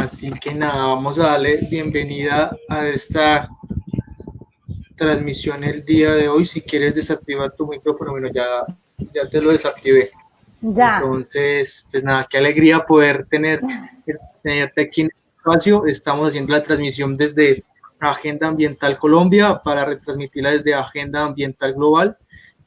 Así que nada, vamos a darle bienvenida a esta transmisión el día de hoy. Si quieres desactivar tu micrófono, bueno, ya te lo desactivé. Ya. Entonces, pues nada, qué alegría poder tenerte aquí en el espacio. Estamos haciendo la transmisión desde Agenda Ambiental Colombia para retransmitirla desde Agenda Ambiental Global.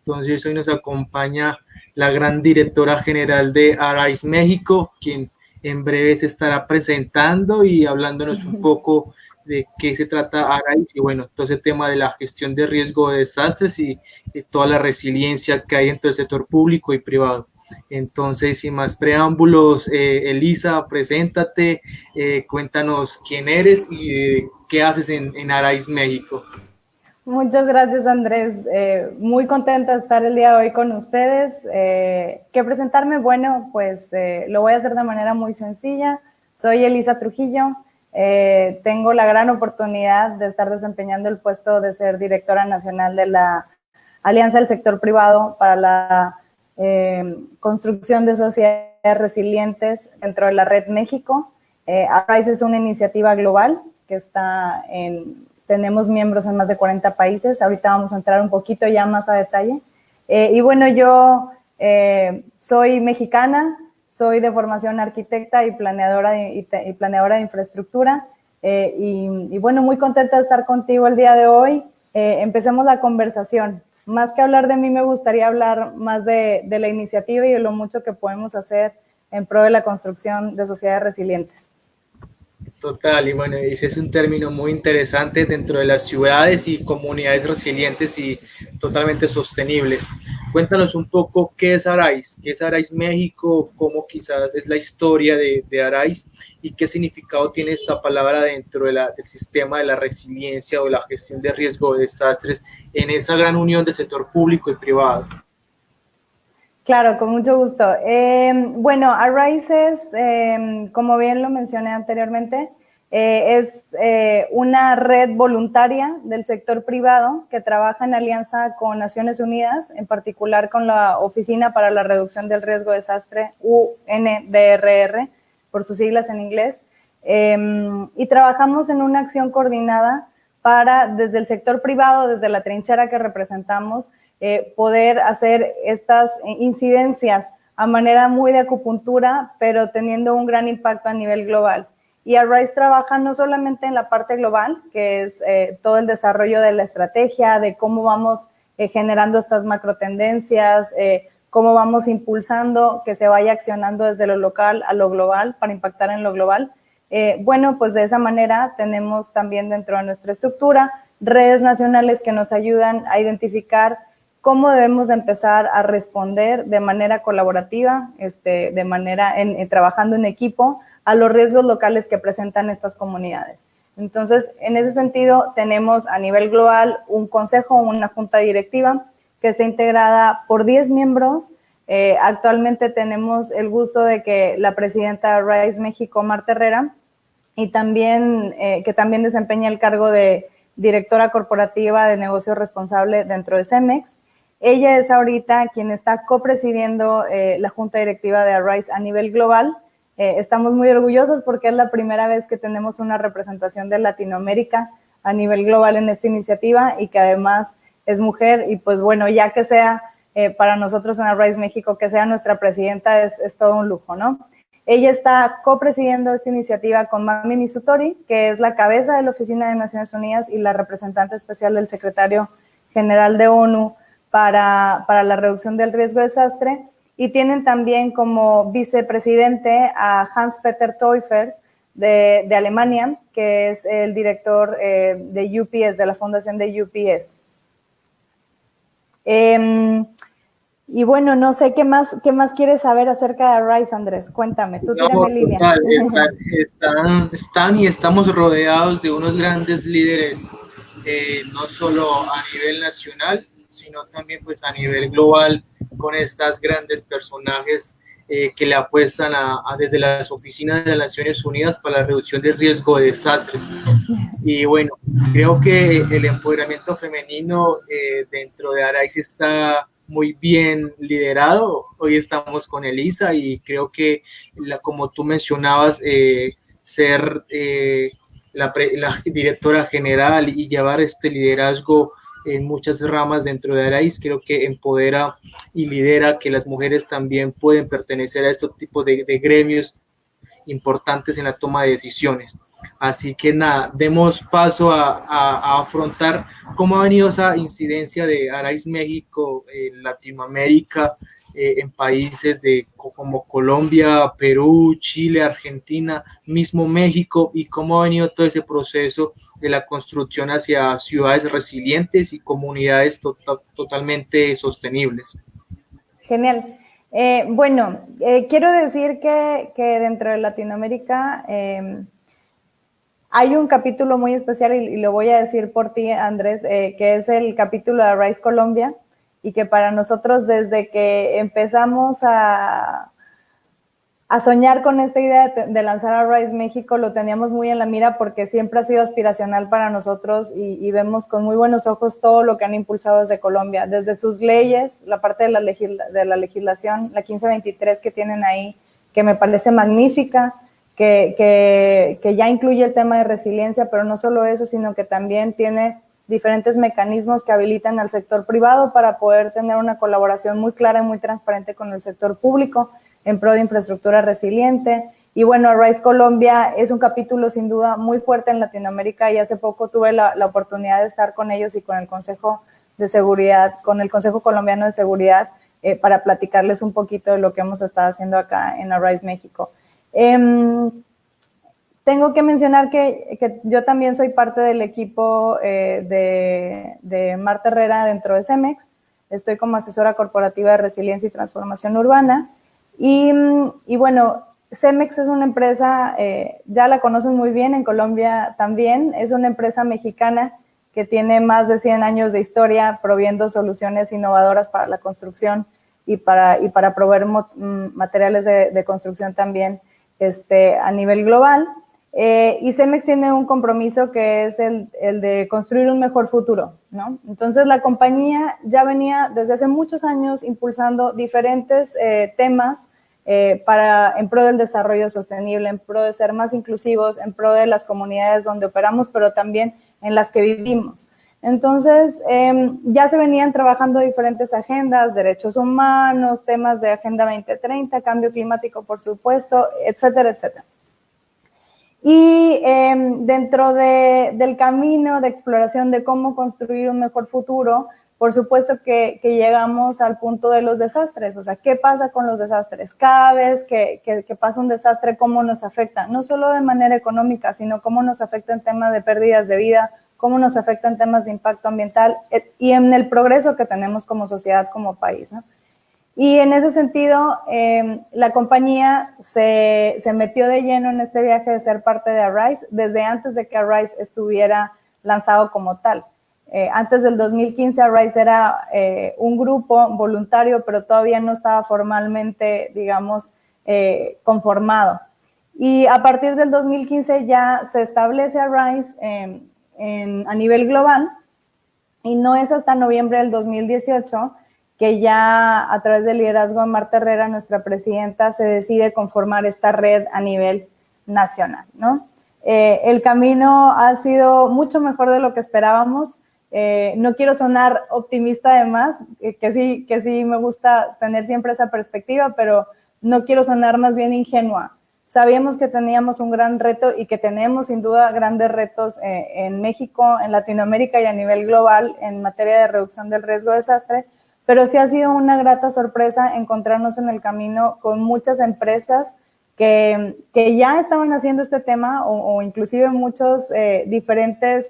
Entonces, hoy nos acompaña la gran directora general de Arise México, quien en breve se estará presentando y hablándonos un poco de qué se trata Arise y bueno, todo ese tema de la gestión de riesgo de desastres y toda la resiliencia que hay dentro del sector público y privado. Entonces, sin más preámbulos, Elisa, preséntate, cuéntanos quién eres y qué haces en Arise México. Muchas gracias, Andrés. Muy contenta de estar el día de hoy con ustedes. ¿Qué presentarme? Bueno, pues lo voy a hacer de manera muy sencilla. Soy Elisa Trujillo. Tengo la gran oportunidad de estar desempeñando el puesto de ser directora nacional de la Alianza del Sector Privado para la construcción de sociedades resilientes dentro de la Red México. Arise es una iniciativa global que está tenemos miembros en más de 40 países. Ahorita vamos a entrar un poquito ya más a detalle. Y bueno, yo soy mexicana, soy de formación arquitecta y planeadora de infraestructura. Y bueno, muy contenta de estar contigo el día de hoy. Empecemos la conversación. Más que hablar de mí, me gustaría hablar más de la iniciativa y de lo mucho que podemos hacer en pro de la construcción de sociedades resilientes. Total, y bueno, ese es un término muy interesante dentro de las ciudades y comunidades resilientes y totalmente sostenibles. Cuéntanos un poco qué es Arise México, cómo quizás es la historia de Arise y qué significado tiene esta palabra dentro del sistema de la resiliencia o la gestión de riesgo de desastres en esa gran unión del sector público y privado. Claro, con mucho gusto. Bueno, Arise es, como bien lo mencioné anteriormente, es una red voluntaria del sector privado que trabaja en alianza con Naciones Unidas, en particular con la Oficina para la Reducción del Riesgo de Desastre, UNDRR, por sus siglas en inglés, y trabajamos en una acción coordinada para, desde el sector privado, desde la trinchera que representamos, poder hacer estas incidencias a manera muy de acupuntura, pero teniendo un gran impacto a nivel global. Y Arise trabaja no solamente en la parte global, que es todo el desarrollo de la estrategia, de cómo vamos generando estas macro tendencias, cómo vamos impulsando que se vaya accionando desde lo local a lo global para impactar en lo global. Bueno, pues de esa manera tenemos también dentro de nuestra estructura redes nacionales que nos ayudan a identificar cómo debemos empezar a responder de manera colaborativa, trabajando en equipo, a los riesgos locales que presentan estas comunidades. Entonces, en ese sentido, tenemos a nivel global un consejo, una junta directiva que está integrada por 10 miembros. Actualmente tenemos el gusto de que la presidenta de Arise México, Marta Herrera, y también, que también desempeña el cargo de directora corporativa de negocio responsable dentro de Cemex. Ella es ahorita quien está copresidiendo la junta directiva de Arise a nivel global. Estamos muy orgullosos porque es la primera vez que tenemos una representación de Latinoamérica a nivel global en esta iniciativa y que además es mujer. Y pues bueno, ya que sea para nosotros en Arise México, que sea nuestra presidenta, es todo un lujo, ¿no? Ella está copresidiendo esta iniciativa con Mami Nisutori, que es la cabeza de la Oficina de Naciones Unidas y la representante especial del secretario general de ONU para la reducción del riesgo de desastre, y tienen también como vicepresidente a Hans-Peter Teufers de Alemania, que es el director de UPS, de la fundación de UPS. Y bueno, no sé qué más quieres saber acerca de Arise, Andrés. Cuéntame, tú tírame línea. Están y estamos rodeados de unos grandes líderes, no solo a nivel nacional, sino también pues a nivel global, con estas grandes personajes que le apuestan desde las oficinas de las Naciones Unidas para la reducción del riesgo de desastres. Y bueno, creo que el empoderamiento femenino dentro de Arise está muy bien liderado. Hoy estamos con Elisa y creo que, como tú mencionabas, ser la directora general y llevar este liderazgo en muchas ramas dentro de Arais. Creo que empodera y lidera que las mujeres también pueden pertenecer a estos tipos de gremios importantes en la toma de decisiones. Así que nada, demos paso a afrontar cómo ha venido esa incidencia de Arais México en Latinoamérica, en países como Colombia, Perú, Chile, Argentina, mismo México, y cómo ha venido todo ese proceso de la construcción hacia ciudades resilientes y comunidades totalmente sostenibles. Genial. Bueno, quiero decir que dentro de Latinoamérica hay un capítulo muy especial, y lo voy a decir por ti, Andrés, que es el capítulo de Arise Colombia, y que para nosotros, desde que empezamos a soñar con esta idea de lanzar Arise México, lo teníamos muy en la mira, porque siempre ha sido aspiracional para nosotros, y vemos con muy buenos ojos todo lo que han impulsado desde Colombia, desde sus leyes, la parte de la legislación, la 1523 que tienen ahí, que me parece magnífica, que ya incluye el tema de resiliencia, pero no solo eso, sino que también tiene diferentes mecanismos que habilitan al sector privado para poder tener una colaboración muy clara y muy transparente con el sector público en pro de infraestructura resiliente. Y bueno, Arise Colombia es un capítulo sin duda muy fuerte en Latinoamérica, y hace poco tuve la oportunidad de estar con ellos y con el Consejo de Seguridad, con el Consejo Colombiano de Seguridad, para platicarles un poquito de lo que hemos estado haciendo acá en Arise México. Tengo que mencionar que yo también soy parte del equipo de Marta Herrera dentro de CEMEX. Estoy como asesora corporativa de resiliencia y transformación urbana. Y bueno, CEMEX es una empresa, ya la conocen muy bien, en Colombia también. Es una empresa mexicana que tiene más de 100 años de historia proviendo soluciones innovadoras para la construcción y para proveer materiales de construcción también a nivel global. Y CEMEX tiene un compromiso que es el de construir un mejor futuro, ¿no? Entonces, la compañía ya venía desde hace muchos años impulsando diferentes temas en pro del desarrollo sostenible, en pro de ser más inclusivos, en pro de las comunidades donde operamos, pero también en las que vivimos. Entonces, ya se venían trabajando diferentes agendas, derechos humanos, temas de Agenda 2030, cambio climático, por supuesto, etcétera, etcétera. Y dentro del camino de exploración de cómo construir un mejor futuro, por supuesto que llegamos al punto de los desastres. O sea, ¿qué pasa con los desastres? Cada vez que pasa un desastre, ¿cómo nos afecta? No solo de manera económica, sino cómo nos afecta en temas de pérdidas de vida, cómo nos afecta en temas de impacto ambiental y en el progreso que tenemos como sociedad, como país, ¿no? Y en ese sentido, la compañía se metió de lleno en este viaje de ser parte de Arise desde antes de que Arise estuviera lanzado como tal. Antes del 2015, Arise era un grupo voluntario, pero todavía no estaba formalmente, digamos, conformado. Y a partir del 2015 ya se establece Arise a nivel global, y no es hasta noviembre del 2018 que ya a través del liderazgo de Marta Herrera, nuestra presidenta, se decide conformar esta red a nivel nacional, ¿no? El camino ha sido mucho mejor de lo que esperábamos. No quiero sonar optimista además, que sí me gusta tener siempre esa perspectiva, pero no quiero sonar más bien ingenua. Sabíamos que teníamos un gran reto y que tenemos sin duda grandes retos en México, en Latinoamérica y a nivel global en materia de reducción del riesgo de desastre, pero sí ha sido una grata sorpresa encontrarnos en el camino con muchas empresas que ya estaban haciendo este tema, o inclusive muchos diferentes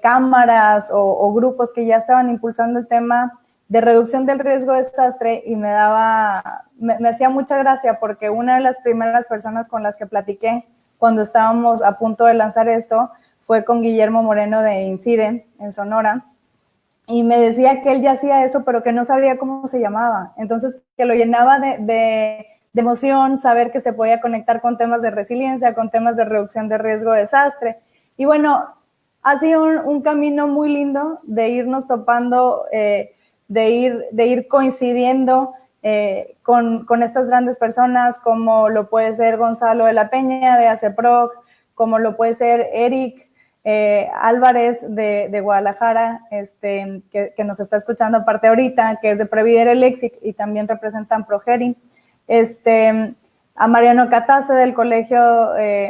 cámaras o grupos que ya estaban impulsando el tema de reducción del riesgo de desastre, y me hacía mucha gracia porque una de las primeras personas con las que platiqué cuando estábamos a punto de lanzar esto fue con Guillermo Moreno de Incide en Sonora, y me decía que él ya hacía eso, pero que no sabía cómo se llamaba. Entonces, que lo llenaba de emoción saber que se podía conectar con temas de resiliencia, con temas de reducción de riesgo de desastre. Y bueno, ha sido un camino muy lindo de irnos topando, de ir coincidiendo con estas grandes personas como lo puede ser Gonzalo de la Peña de ACEPROC, como lo puede ser Eric Álvarez de Guadalajara, que nos está escuchando aparte ahorita, que es de Previdere Lexic y también representan Progeri, a Mariano Catace del Colegio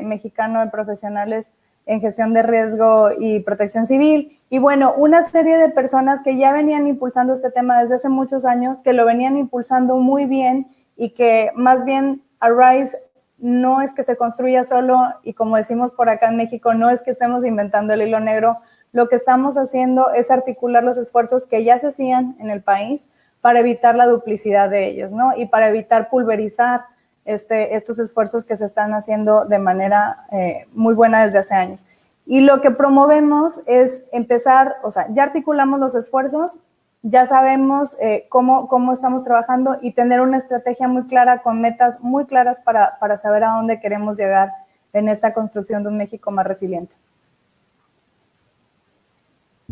Mexicano de Profesionales en Gestión de Riesgo y Protección Civil, y bueno, una serie de personas que ya venían impulsando este tema desde hace muchos años, que lo venían impulsando muy bien y que más bien Arise no es que se construya solo y como decimos por acá en México, no es que estemos inventando el hilo negro, lo que estamos haciendo es articular los esfuerzos que ya se hacían en el país para evitar la duplicidad de ellos, ¿no? Y para evitar pulverizar estos esfuerzos que se están haciendo de manera muy buena desde hace años. Y lo que promovemos es empezar, o sea, ya articulamos los esfuerzos, ya sabemos cómo estamos trabajando y tener una estrategia muy clara con metas muy claras para saber a dónde queremos llegar en esta construcción de un México más resiliente.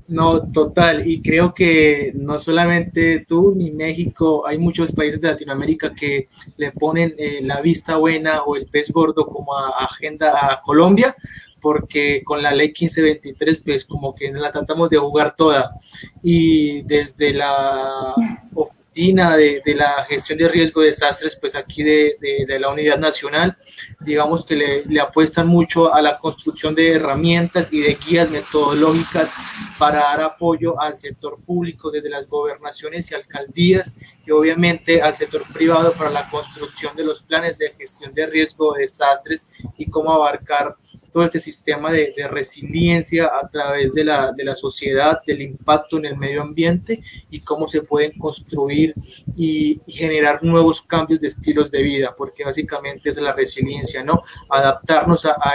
No, total, y creo que no solamente tú ni México, hay muchos países de Latinoamérica que le ponen la vista buena o el pez gordo como agenda a Colombia, porque con la ley 1523 pues como que la tratamos de jugar toda, y desde la oficina de la gestión de riesgo de desastres pues aquí de la unidad nacional, digamos que le apuestan mucho a la construcción de herramientas y de guías metodológicas para dar apoyo al sector público desde las gobernaciones y alcaldías, y obviamente al sector privado para la construcción de los planes de gestión de riesgo de desastres y cómo abarcar todo este sistema de resiliencia a través de la sociedad, del impacto en el medio ambiente y cómo se pueden construir y generar nuevos cambios de estilos de vida, porque básicamente es la resiliencia, ¿no? Adaptarnos a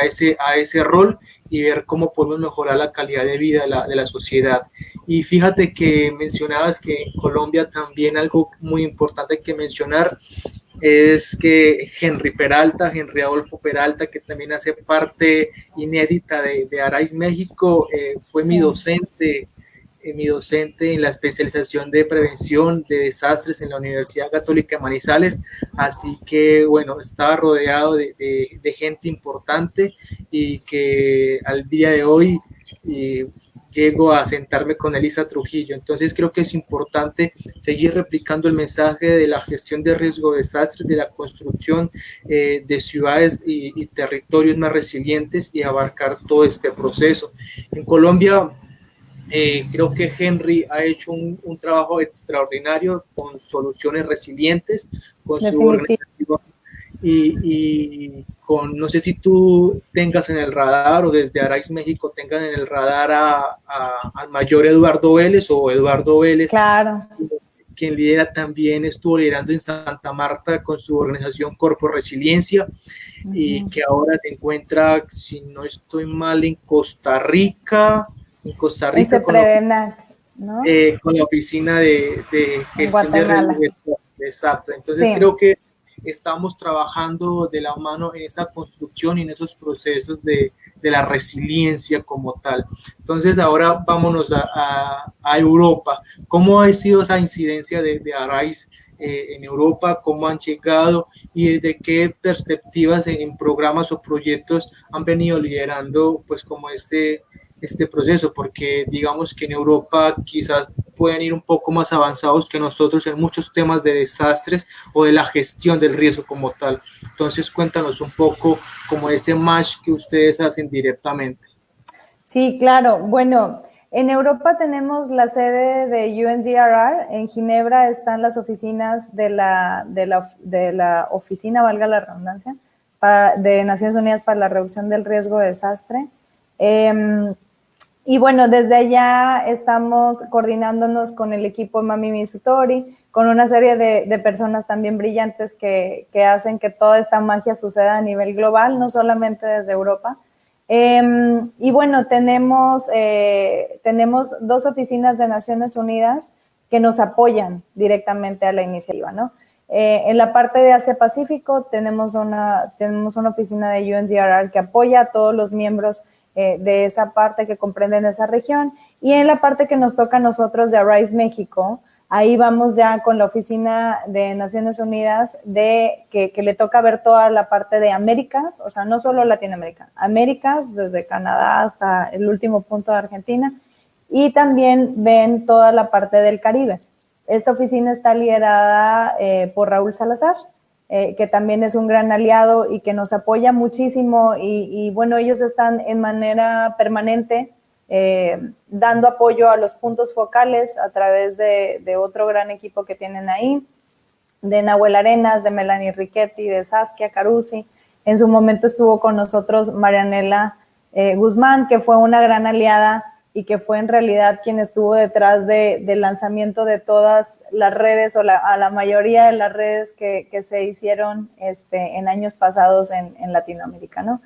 ese rol y ver cómo podemos mejorar la calidad de vida de la sociedad. Y fíjate que mencionabas que en Colombia también algo muy importante que mencionar es que Henry Adolfo Peralta, que también hace parte inédita de Arise México, fue mi docente en la especialización de prevención de desastres en la Universidad Católica de Manizales, así que bueno, estaba rodeado de gente importante y que al día de hoy llego a sentarme con Elisa Trujillo. Entonces creo que es importante seguir replicando el mensaje de la gestión de riesgo de desastres, de la construcción de ciudades y territorios más resilientes y abarcar todo este proceso. En Colombia creo que Henry ha hecho un trabajo extraordinario con soluciones resilientes, con su organización y con, no sé si tú tengas en el radar o desde Arise México tengan en el radar al mayor Eduardo Vélez o Eduardo Vélez. Claro. Quien lidera también, estuvo liderando en Santa Marta con su organización Corpo Resiliencia y que ahora se encuentra, si no estoy mal, en Costa Rica con la oficina de gestión de riesgo. Exacto, entonces sí. Creo que estamos trabajando de la mano en esa construcción y en esos procesos de la resiliencia como tal. Entonces ahora vámonos a Europa. ¿Cómo ha sido esa incidencia de Arise en Europa? ¿Cómo han llegado y desde qué perspectivas en programas o proyectos han venido liderando pues como este proceso? Porque digamos que en Europa quizás pueden ir un poco más avanzados que nosotros en muchos temas de desastres o de la gestión del riesgo como tal. Entonces cuéntanos un poco como ese match que ustedes hacen directamente. Sí, claro. Bueno, en Europa tenemos la sede de UNDRR, en Ginebra están las oficinas de la oficina, valga la redundancia, de Naciones Unidas para la Reducción del Riesgo de Desastre. Y bueno, desde allá estamos coordinándonos con el equipo Mami Misutori, con una serie de personas también brillantes que hacen que toda esta magia suceda a nivel global, no solamente desde Europa. Y bueno, tenemos 2 oficinas de Naciones Unidas que nos apoyan directamente a la iniciativa, ¿no? En la parte de Asia Pacífico tenemos una oficina de UNDRR que apoya a todos los miembros de esa parte que comprenden esa región, y en la parte que nos toca a nosotros de Arise México, Ahí vamos ya con la Oficina de Naciones Unidas que le toca ver toda la parte de Américas, o sea, no solo Latinoamérica, Américas, desde Canadá hasta el último punto de Argentina, y también ven toda la parte del Caribe. Esta oficina está liderada por Raúl Salazar, que también es un gran aliado y que nos apoya muchísimo y bueno, ellos están en manera permanente dando apoyo a los puntos focales a través de otro gran equipo que tienen ahí, de Nahuel Arenas, de Melanie Riquetti, de Saskia Carusi. En su momento estuvo con nosotros Marianela Guzmán, que fue una gran aliada y que fue en realidad quien estuvo detrás del lanzamiento de todas las redes o a la mayoría de las redes que se hicieron en años pasados en Latinoamérica, ¿no?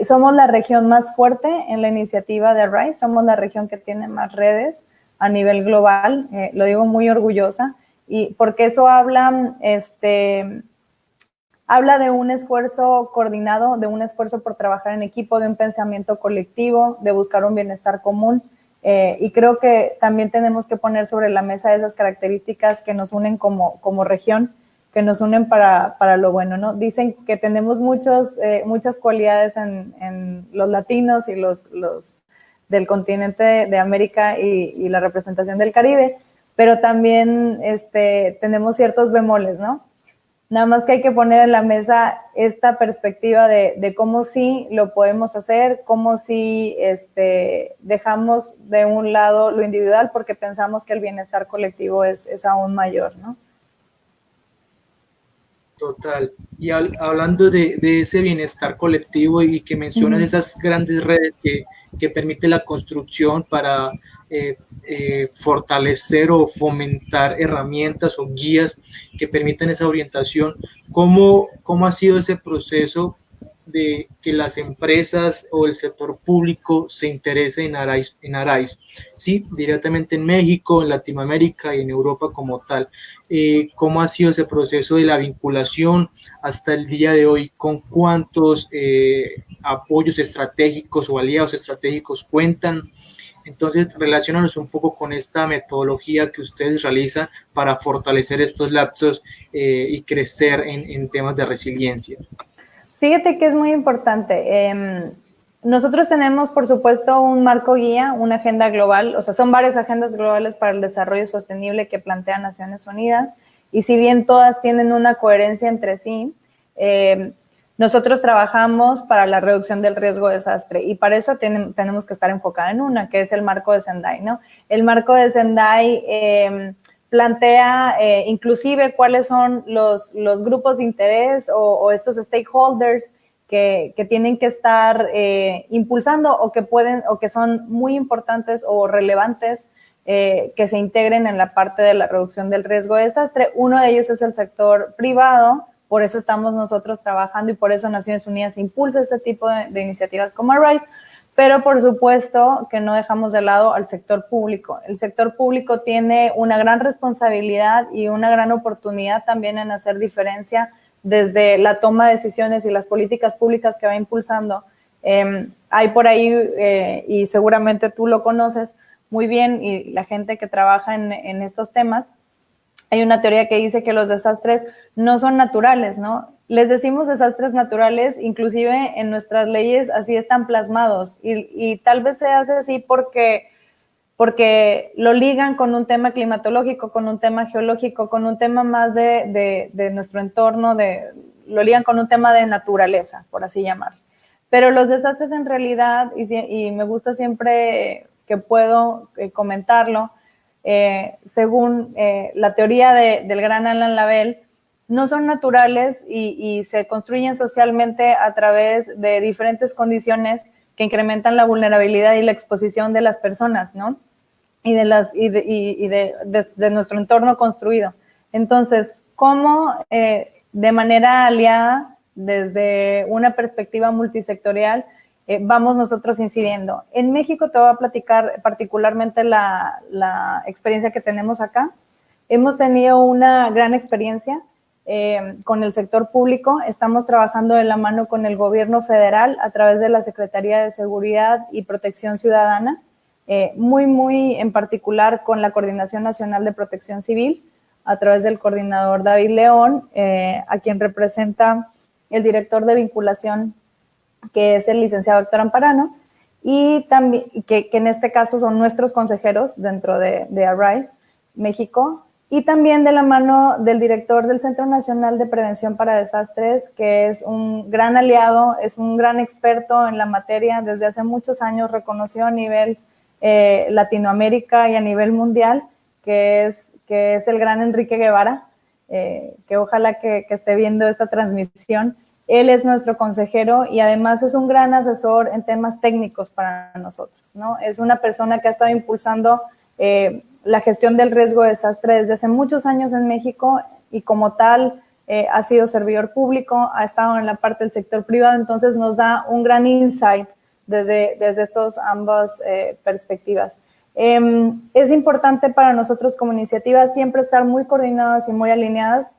Somos la región más fuerte en la iniciativa de RISE, somos la región que tiene más redes a nivel global, lo digo muy orgullosa, y porque eso habla de un esfuerzo coordinado, de un esfuerzo por trabajar en equipo, de un pensamiento colectivo, de buscar un bienestar común, y creo que también tenemos que poner sobre la mesa esas características que nos unen como región, que nos unen para lo bueno, ¿no? Dicen que tenemos muchas cualidades en los latinos y los del continente de América y la representación del Caribe, pero también tenemos ciertos bemoles, ¿no? Nada más que hay que poner en la mesa esta perspectiva de cómo sí lo podemos hacer, cómo sí dejamos de un lado lo individual porque pensamos que el bienestar colectivo es aún mayor, ¿no? Total. Y hablando de ese bienestar colectivo y que mencionas esas grandes redes que permiten la construcción para fortalecer o fomentar herramientas o guías que permiten esa orientación, ¿cómo ha sido ese proceso de que las empresas o el sector público se interese en ARISE, sí, directamente en México, en Latinoamérica y en Europa como tal? ¿Cómo ha sido ese proceso de la vinculación hasta el día de hoy? ¿Con cuántos apoyos estratégicos o aliados estratégicos cuentan? Entonces, relacionanos un poco con esta metodología que ustedes realizan para fortalecer estos lapsos y crecer en temas de resiliencia. Fíjate que es muy importante. Nosotros tenemos, por supuesto, un marco guía, una agenda global, o sea, son varias agendas globales para el desarrollo sostenible que plantea Naciones Unidas, y si bien todas tienen una coherencia entre sí, nosotros trabajamos para la reducción del riesgo de desastre y para eso tenemos que estar enfocada en una, que es el marco de Sendai, ¿no? El marco de Sendai plantea inclusive cuáles son los grupos de interés o estos stakeholders que tienen que estar impulsando o que son muy importantes o relevantes que se integren en la parte de la reducción del riesgo de desastre. Uno de ellos es el sector privado, por eso estamos nosotros trabajando y por eso Naciones Unidas impulsa este tipo de iniciativas como RISE, pero por supuesto que no dejamos de lado al sector público. El sector público tiene una gran responsabilidad y una gran oportunidad también en hacer diferencia desde la toma de decisiones y las políticas públicas que va impulsando. Hay por ahí, y seguramente tú lo conoces muy bien, y la gente que trabaja en estos temas, hay una teoría que dice que los desastres no son naturales, ¿no? Les decimos desastres naturales, inclusive en nuestras leyes así están plasmados y tal vez se hace así porque lo ligan con un tema climatológico, con un tema geológico, con un tema más de nuestro entorno, lo ligan con un tema de naturaleza, por así llamarlo. Pero los desastres en realidad, y me gusta siempre que puedo comentarlo, según la teoría del gran Alan Lavelle, no son naturales y se construyen socialmente a través de diferentes condiciones que incrementan la vulnerabilidad y la exposición de las personas, ¿no? Y de nuestro entorno construido. Entonces, ¿cómo de manera aliada, desde una perspectiva multisectorial, vamos nosotros incidiendo? En México te voy a platicar particularmente la experiencia que tenemos acá. Hemos tenido una gran experiencia con el sector público. Estamos trabajando de la mano con el gobierno federal a través de la Secretaría de Seguridad y Protección Ciudadana. muy en particular con la Coordinación Nacional de Protección Civil, a través del coordinador David León, a quien representa el director de vinculación, que es el licenciado Héctor Amparano, y también que en este caso son nuestros consejeros dentro de Arise México, y también de la mano del director del Centro Nacional de Prevención para Desastres, que es un gran aliado, es un gran experto en la materia, desde hace muchos años reconocido a nivel Latinoamérica y a nivel mundial, que es el gran Enrique Guevara, que ojalá que esté viendo esta transmisión. Él es nuestro consejero y además es un gran asesor en temas técnicos para nosotros, ¿no? Es una persona que ha estado impulsando la gestión del riesgo de desastre desde hace muchos años en México y como tal ha sido servidor público, ha estado en la parte del sector privado, entonces nos da un gran insight desde estas ambas perspectivas. Es importante para nosotros como iniciativa siempre estar muy coordinadas y muy alineadas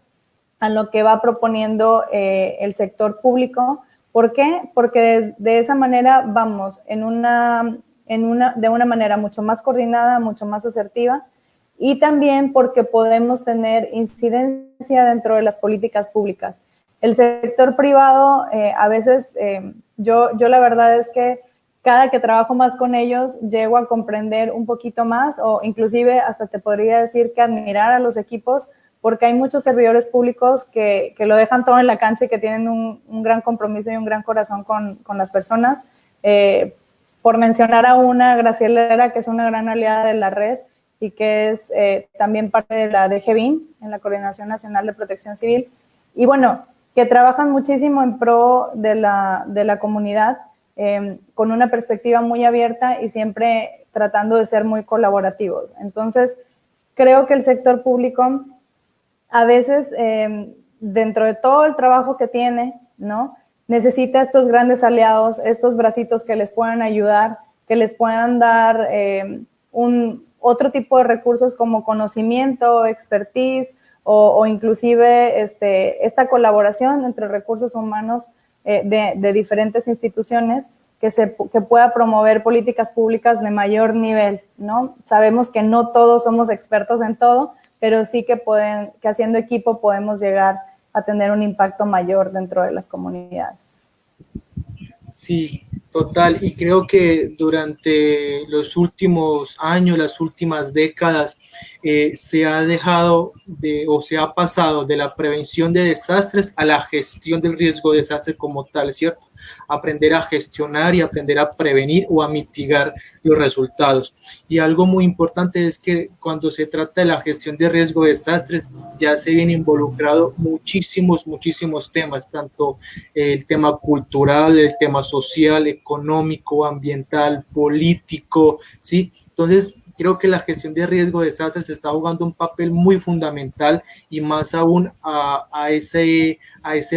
a lo que va proponiendo el sector público. ¿Por qué? Porque de esa manera vamos de una manera mucho más coordinada, mucho más asertiva, y también porque podemos tener incidencia dentro de las políticas públicas. El sector privado, a veces, yo la verdad es que cada que trabajo más con ellos, llego a comprender un poquito más, o inclusive hasta te podría decir que admirar a los equipos, porque hay muchos servidores públicos que lo dejan todo en la cancha y que tienen un gran compromiso y un gran corazón con las personas. Por mencionar a una, Graciela Herrera, que es una gran aliada de la red y que es también parte de la DGBIN, en la Coordinación Nacional de Protección Civil. Y bueno, que trabajan muchísimo en pro de la comunidad, con una perspectiva muy abierta y siempre tratando de ser muy colaborativos. Entonces, creo que el sector público a veces, dentro de todo el trabajo que tiene, ¿no?, necesita estos grandes aliados, estos bracitos que les puedan ayudar, que les puedan dar otro tipo de recursos como conocimiento, expertise o inclusive esta colaboración entre recursos humanos de diferentes instituciones que pueda promover políticas públicas de mayor nivel, ¿no? Sabemos que no todos somos expertos en todo, pero sí que haciendo equipo podemos llegar a tener un impacto mayor dentro de las comunidades. Sí, total. Y creo que durante los últimos años, las últimas décadas, se ha dejado o se ha pasado de la prevención de desastres a la gestión del riesgo de desastre como tal, ¿cierto? Aprender a gestionar y aprender a prevenir o a mitigar los resultados. Y algo muy importante es que cuando se trata de la gestión de riesgo de desastres, ya se viene involucrado muchísimos temas, tanto el tema cultural, el tema social, económico, ambiental, político, ¿sí? Entonces, creo que la gestión de riesgo de desastres está jugando un papel muy fundamental y más aún a ese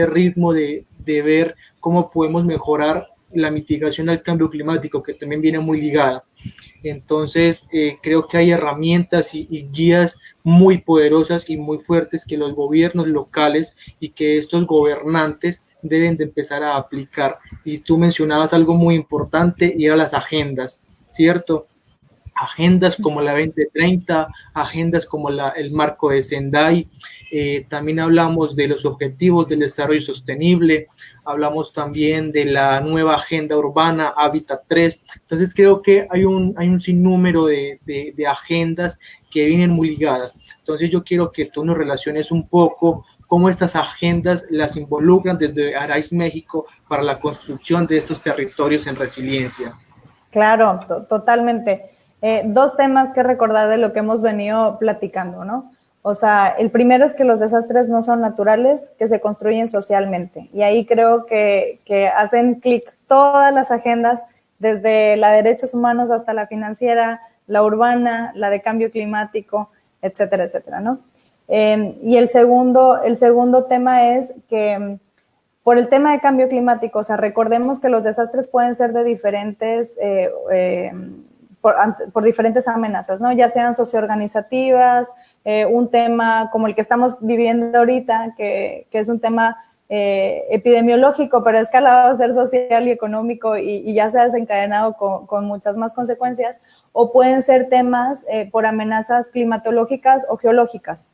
ritmo de ver cómo podemos mejorar la mitigación al cambio climático, que también viene muy ligada. Entonces, creo que hay herramientas y guías muy poderosas y muy fuertes que los gobiernos locales y que estos gobernantes deben de empezar a aplicar. Y tú mencionabas algo muy importante y eran las agendas, ¿cierto? Agendas como la 2030, agendas como el marco de Sendai, también hablamos de los objetivos del desarrollo sostenible, hablamos también de la nueva agenda urbana, Hábitat 3, entonces creo que hay un sinnúmero de agendas que vienen muy ligadas, entonces yo quiero que tú nos relaciones un poco cómo estas agendas las involucran desde Arise México para la construcción de estos territorios en resiliencia. Claro, totalmente. Dos temas que recordar de lo que hemos venido platicando, ¿no? O sea, el primero es que los desastres no son naturales, que se construyen socialmente. Y ahí creo que hacen clic todas las agendas, desde la de derechos humanos hasta la financiera, la urbana, la de cambio climático, etcétera, etcétera, ¿no? Y el segundo tema es que por el tema de cambio climático, o sea, recordemos que los desastres pueden ser de diferentes, por diferentes amenazas, ¿no? Ya sean socioorganizativas, un tema como el que estamos viviendo ahorita, que es un tema epidemiológico, pero ha escalado a ser social y económico y ya se ha desencadenado con muchas más consecuencias, o pueden ser temas por amenazas climatológicas o geológicas,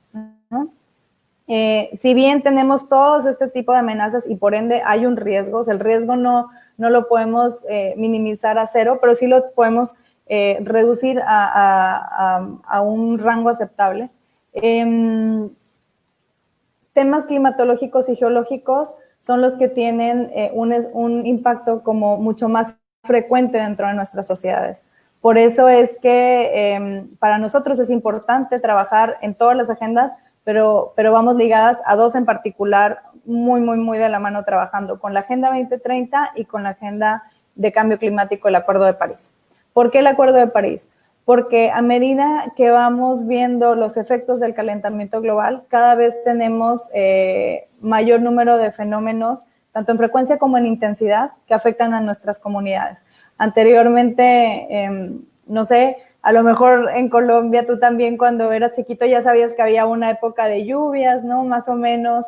¿no? Si bien tenemos todos este tipo de amenazas y por ende hay un riesgo, o sea, el riesgo no lo podemos minimizar a cero, pero sí lo podemos reducir a un rango aceptable. Temas climatológicos y geológicos son los que tienen un impacto como mucho más frecuente dentro de nuestras sociedades. Por eso es que para nosotros es importante trabajar en todas las agendas, pero vamos ligadas a dos en particular, muy de la mano trabajando, con la Agenda 2030 y con la Agenda de Cambio Climático, el Acuerdo de París. ¿Por qué el Acuerdo de París? Porque a medida que vamos viendo los efectos del calentamiento global, cada vez tenemos mayor número de fenómenos, tanto en frecuencia como en intensidad, que afectan a nuestras comunidades. Anteriormente, no sé, a lo mejor en Colombia tú también cuando eras chiquito ya sabías que había una época de lluvias, ¿no? Más o menos.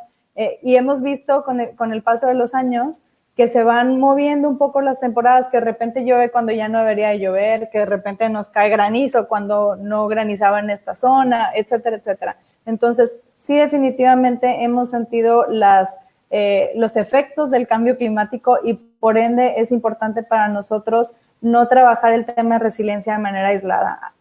Y hemos visto con el paso de los años que se van moviendo un poco las temporadas, que de repente llueve cuando ya no debería de llover, que de repente nos cae granizo cuando no granizaba en esta zona, etcétera, etcétera. Entonces, sí, definitivamente hemos sentido los efectos del cambio climático y por ende es importante para nosotros no trabajar el tema de resiliencia de manera aislada.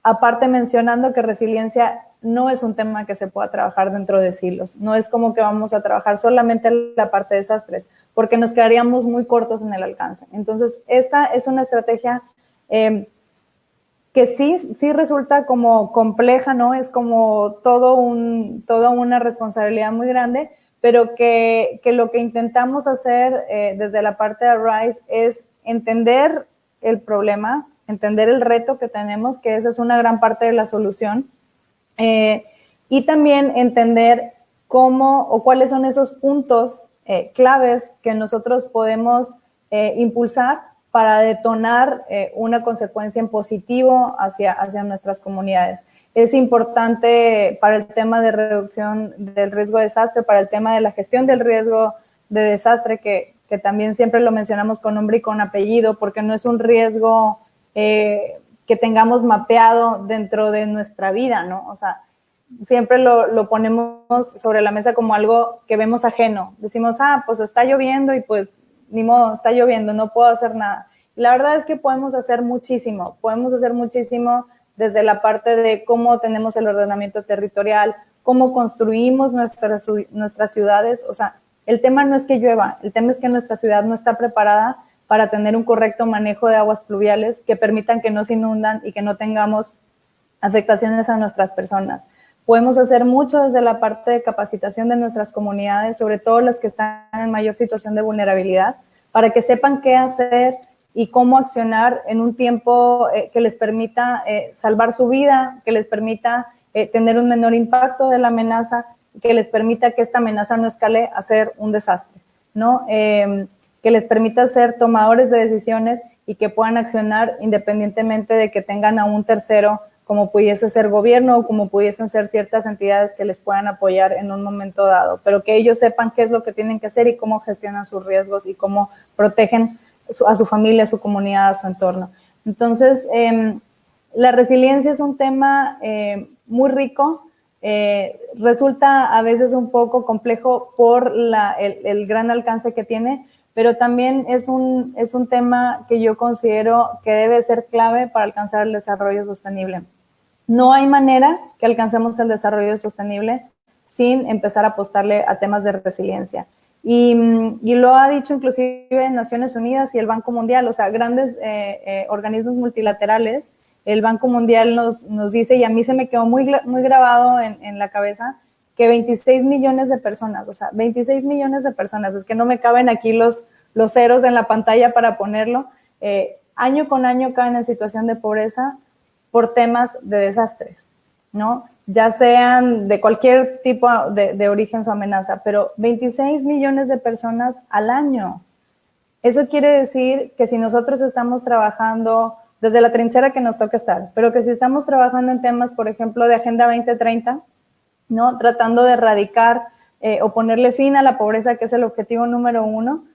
Aparte mencionando que resiliencia no es un tema que se pueda trabajar dentro de silos. No es como que vamos a trabajar solamente la parte de desastres, porque nos quedaríamos muy cortos en el alcance. Entonces, esta es una estrategia que sí resulta como compleja, ¿no? Es como toda una responsabilidad muy grande, pero que lo que intentamos hacer desde la parte de RISE es entender el problema, entender el reto que tenemos, que esa es una gran parte de la solución, y también entender cómo o cuáles son esos puntos claves que nosotros podemos impulsar para detonar una consecuencia en positivo hacia nuestras comunidades. Es importante para el tema de reducción del riesgo de desastre, para el tema de la gestión del riesgo de desastre, que también siempre lo mencionamos con nombre y con apellido, porque no es un riesgo que tengamos mapeado dentro de nuestra vida, ¿no? O sea, siempre lo ponemos sobre la mesa como algo que vemos ajeno. Decimos, pues está lloviendo y pues ni modo, está lloviendo, no puedo hacer nada. Y la verdad es que podemos hacer muchísimo desde la parte de cómo tenemos el ordenamiento territorial, cómo construimos nuestras ciudades. O sea, el tema no es que llueva, el tema es que nuestra ciudad no está preparada para tener un correcto manejo de aguas pluviales que permitan que no se inundan y que no tengamos afectaciones a nuestras personas. Podemos hacer mucho desde la parte de capacitación de nuestras comunidades, sobre todo las que están en mayor situación de vulnerabilidad, para que sepan qué hacer y cómo accionar en un tiempo que les permita salvar su vida, que les permita tener un menor impacto de la amenaza, que les permita que esta amenaza no escale a ser un desastre, ¿no? Que les permita ser tomadores de decisiones y que puedan accionar independientemente de que tengan a un tercero, como pudiese ser gobierno o como pudiesen ser ciertas entidades que les puedan apoyar en un momento dado, pero que ellos sepan qué es lo que tienen que hacer y cómo gestionan sus riesgos y cómo protegen a su familia, a su comunidad, a su entorno. Entonces, la resiliencia es un tema muy rico, resulta a veces un poco complejo por el gran alcance que tiene, pero también es un tema que yo considero que debe ser clave para alcanzar el desarrollo sostenible. No hay manera que alcancemos el desarrollo sostenible sin empezar a apostarle a temas de resiliencia. Y lo ha dicho inclusive Naciones Unidas y el Banco Mundial, o sea, grandes organismos multilaterales. El Banco Mundial nos dice, y a mí se me quedó muy grabado en la cabeza, que 26 millones de personas, o sea, 26 millones de personas, es que no me caben aquí los ceros en la pantalla para ponerlo, año con año caen en situación de pobreza por temas de desastres, ¿no? Ya sean de cualquier tipo de origen su amenaza, pero 26 millones de personas al año. Eso quiere decir que si nosotros estamos trabajando desde la trinchera que nos toca estar, pero que si estamos trabajando en temas, por ejemplo, de Agenda 2030, ¿no? Tratando de erradicar o ponerle fin a la pobreza, que es el objetivo número 1,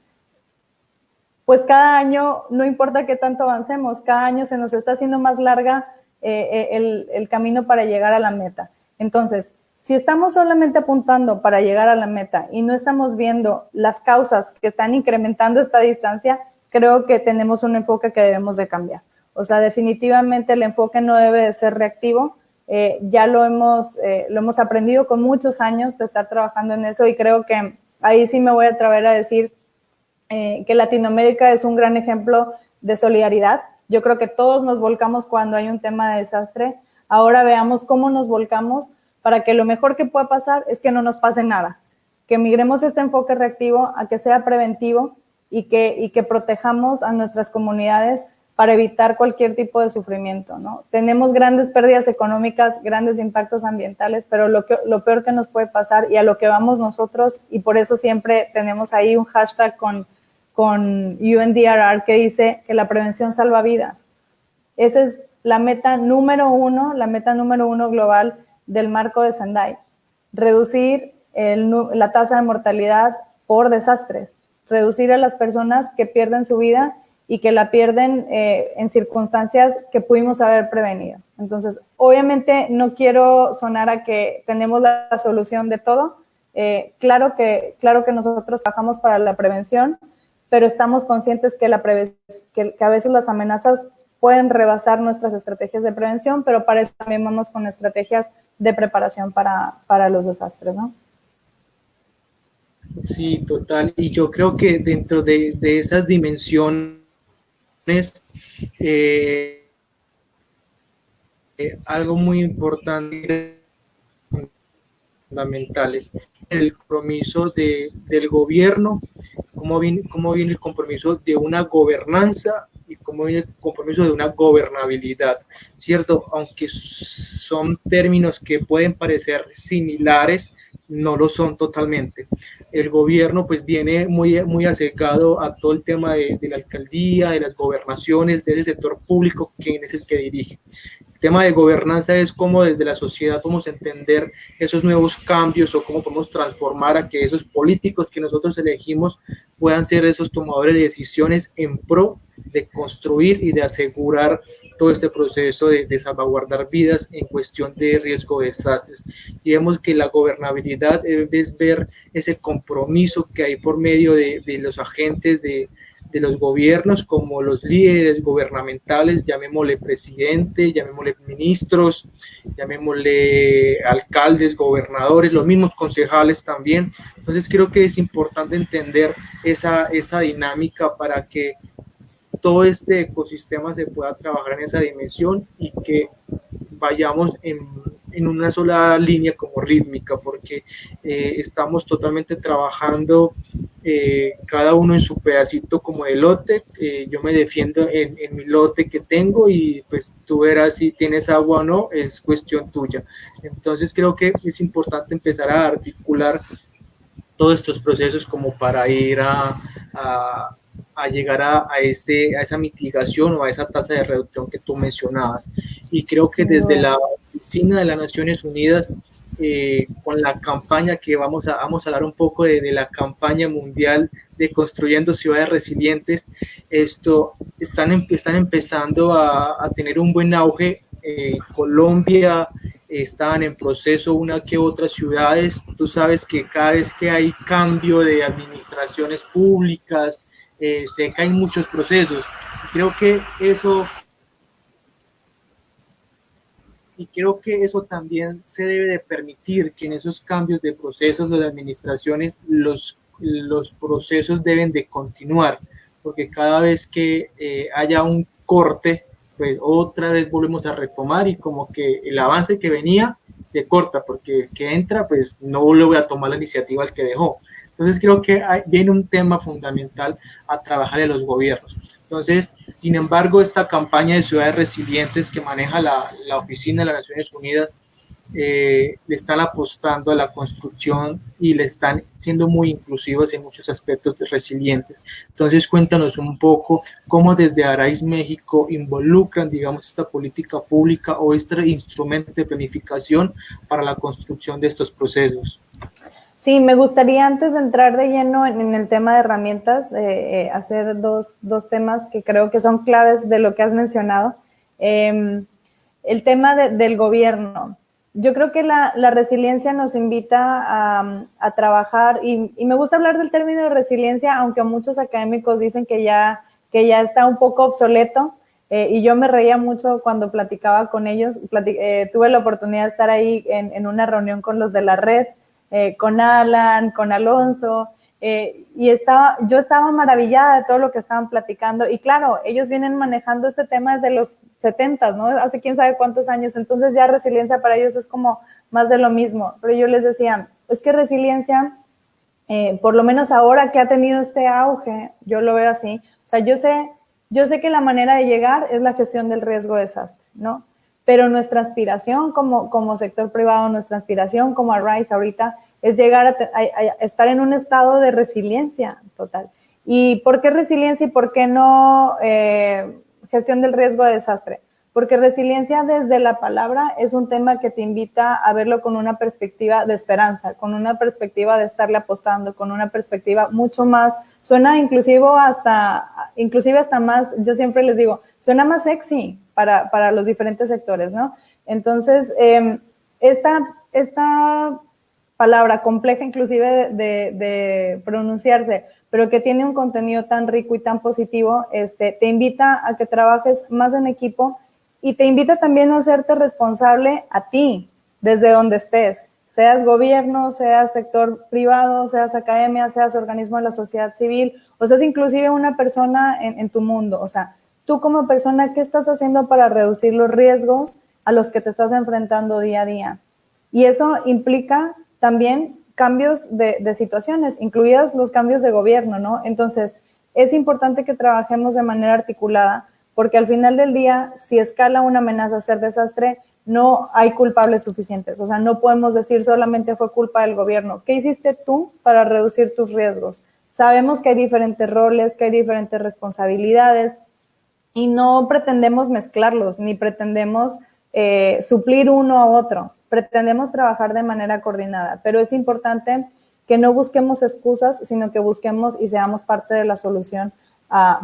pues cada año, no importa qué tanto avancemos, cada año se nos está haciendo más larga el camino para llegar a la meta. Entonces, si estamos solamente apuntando para llegar a la meta y no estamos viendo las causas que están incrementando esta distancia, creo que tenemos un enfoque que debemos de cambiar. O sea, definitivamente el enfoque no debe de ser reactivo. Ya lo hemos aprendido con muchos años de estar trabajando en eso, y creo que ahí sí me voy a atrever a decir que Latinoamérica es un gran ejemplo de solidaridad. Yo creo que todos nos volcamos cuando hay un tema de desastre. Ahora veamos cómo nos volcamos para que lo mejor que pueda pasar es que no nos pase nada, que migremos este enfoque reactivo a que sea preventivo y que protejamos a nuestras comunidades para evitar cualquier tipo de sufrimiento, ¿no? Tenemos grandes pérdidas económicas, grandes impactos ambientales, pero lo peor que nos puede pasar, y a lo que vamos nosotros, y por eso siempre tenemos ahí un hashtag con UNDRR que dice que la prevención salva vidas. Esa es la meta número uno global del marco de Sendai. Reducir la tasa de mortalidad por desastres, reducir a las personas que pierden su vida y que la pierden en circunstancias que pudimos haber prevenido. Entonces, obviamente no quiero sonar a que tenemos la solución de todo. Claro que nosotros trabajamos para la prevención, pero estamos conscientes que a veces las amenazas pueden rebasar nuestras estrategias de prevención, pero para eso también vamos con estrategias de preparación para los desastres, ¿no? Sí, total. Y yo creo que dentro de esas dimensiones, algo muy importante, fundamentales, el compromiso del gobierno, cómo viene el compromiso de una gobernanza y cómo viene el compromiso de una gobernabilidad, ¿cierto? Aunque son términos que pueden parecer similares, no lo son totalmente. El gobierno pues viene muy acercado a todo el tema de la alcaldía, de las gobernaciones, de ese sector público, quien es el que dirige. El tema de gobernanza es cómo desde la sociedad podemos entender esos nuevos cambios o cómo podemos transformar a que esos políticos que nosotros elegimos puedan ser esos tomadores de decisiones en pro de construir y de asegurar todo este proceso de salvaguardar vidas en cuestión de riesgo de desastres. Y vemos que la gobernabilidad es ver ese compromiso que hay por medio de los agentes de los gobiernos, como los líderes gubernamentales, llamémosle presidente, llamémosle ministros, llamémosle alcaldes, gobernadores, los mismos concejales también. Entonces creo que es importante entender esa dinámica para que todo este ecosistema se pueda trabajar en esa dimensión y que vayamos en una sola línea como rítmica, porque estamos totalmente trabajando cada uno en su pedacito como de lote. Yo me defiendo en mi lote que tengo y pues tú verás si tienes agua o no, es cuestión tuya. Entonces creo que es importante empezar a articular todos estos procesos como para ir a llegar a esa mitigación o a esa tasa de reducción que tú mencionabas. Y creo que desde la Oficina de las Naciones Unidas, con la campaña que vamos a hablar un poco de la campaña mundial de Construyendo Ciudades Resilientes, están empezando a tener un buen auge. Colombia están en proceso una que otras ciudades. Tú sabes que cada vez que hay cambio de administraciones públicas, se caen muchos procesos. Creo que eso también se debe de permitir, que en esos cambios de procesos o de administraciones los procesos deben de continuar, porque cada vez que haya un corte, pues otra vez volvemos a retomar y como que el avance que venía se corta, porque el que entra pues no le voy a tomar la iniciativa al que dejó. Entonces creo que viene un tema fundamental a trabajar en los gobiernos. Entonces, sin embargo, esta campaña de ciudades resilientes que maneja la Oficina de las Naciones Unidas, le están apostando a la construcción y le están siendo muy inclusivos en muchos aspectos de resilientes. Entonces, cuéntanos un poco cómo desde Arise México involucran, digamos, esta política pública o este instrumento de planificación para la construcción de estos procesos. Sí, me gustaría antes de entrar de lleno en el tema de herramientas, hacer dos temas que creo que son claves de lo que has mencionado. El tema del gobierno. Yo creo que la resiliencia nos invita a trabajar y me gusta hablar del término de resiliencia, aunque muchos académicos dicen que ya está un poco obsoleto. Y yo me reía mucho cuando platicaba con ellos. Tuve la oportunidad de estar ahí en una reunión con los de la red, con Alan, con Alonso, y yo estaba maravillada de todo lo que estaban platicando. Y claro, ellos vienen manejando este tema desde los 70, ¿no? Hace quién sabe cuántos años. Entonces ya resiliencia para ellos es como más de lo mismo. Pero yo les decía, es que resiliencia, por lo menos ahora que ha tenido este auge, yo lo veo así. O sea, yo sé que la manera de llegar es la gestión del riesgo de desastre, ¿no? Pero nuestra aspiración como sector privado, nuestra aspiración como Arise ahorita es llegar a estar en un estado de resiliencia total. ¿Y por qué resiliencia y por qué no gestión del riesgo de desastre? Porque resiliencia desde la palabra es un tema que te invita a verlo con una perspectiva de esperanza, con una perspectiva de estarle apostando, con una perspectiva mucho más, suena inclusive hasta más, yo siempre les digo, suena más sexy para los diferentes sectores, ¿no? Entonces, esta palabra compleja inclusive de pronunciarse, pero que tiene un contenido tan rico y tan positivo, te invita a que trabajes más en equipo y te invita también a hacerte responsable a ti, desde donde estés, seas gobierno, seas sector privado, seas academia, seas organismo de la sociedad civil, o seas inclusive una persona en tu mundo. O sea, tú como persona, ¿qué estás haciendo para reducir los riesgos a los que te estás enfrentando día a día? Y eso implica también cambios de situaciones, incluidas los cambios de gobierno, ¿no? Entonces, es importante que trabajemos de manera articulada, porque al final del día, si escala una amenaza a ser desastre, no hay culpables suficientes. O sea, no podemos decir solamente fue culpa del gobierno. ¿Qué hiciste tú para reducir tus riesgos? Sabemos que hay diferentes roles, que hay diferentes responsabilidades y no pretendemos mezclarlos, ni pretendemos suplir uno a otro. Pretendemos trabajar de manera coordinada, pero es importante que no busquemos excusas, sino que busquemos y seamos parte de la solución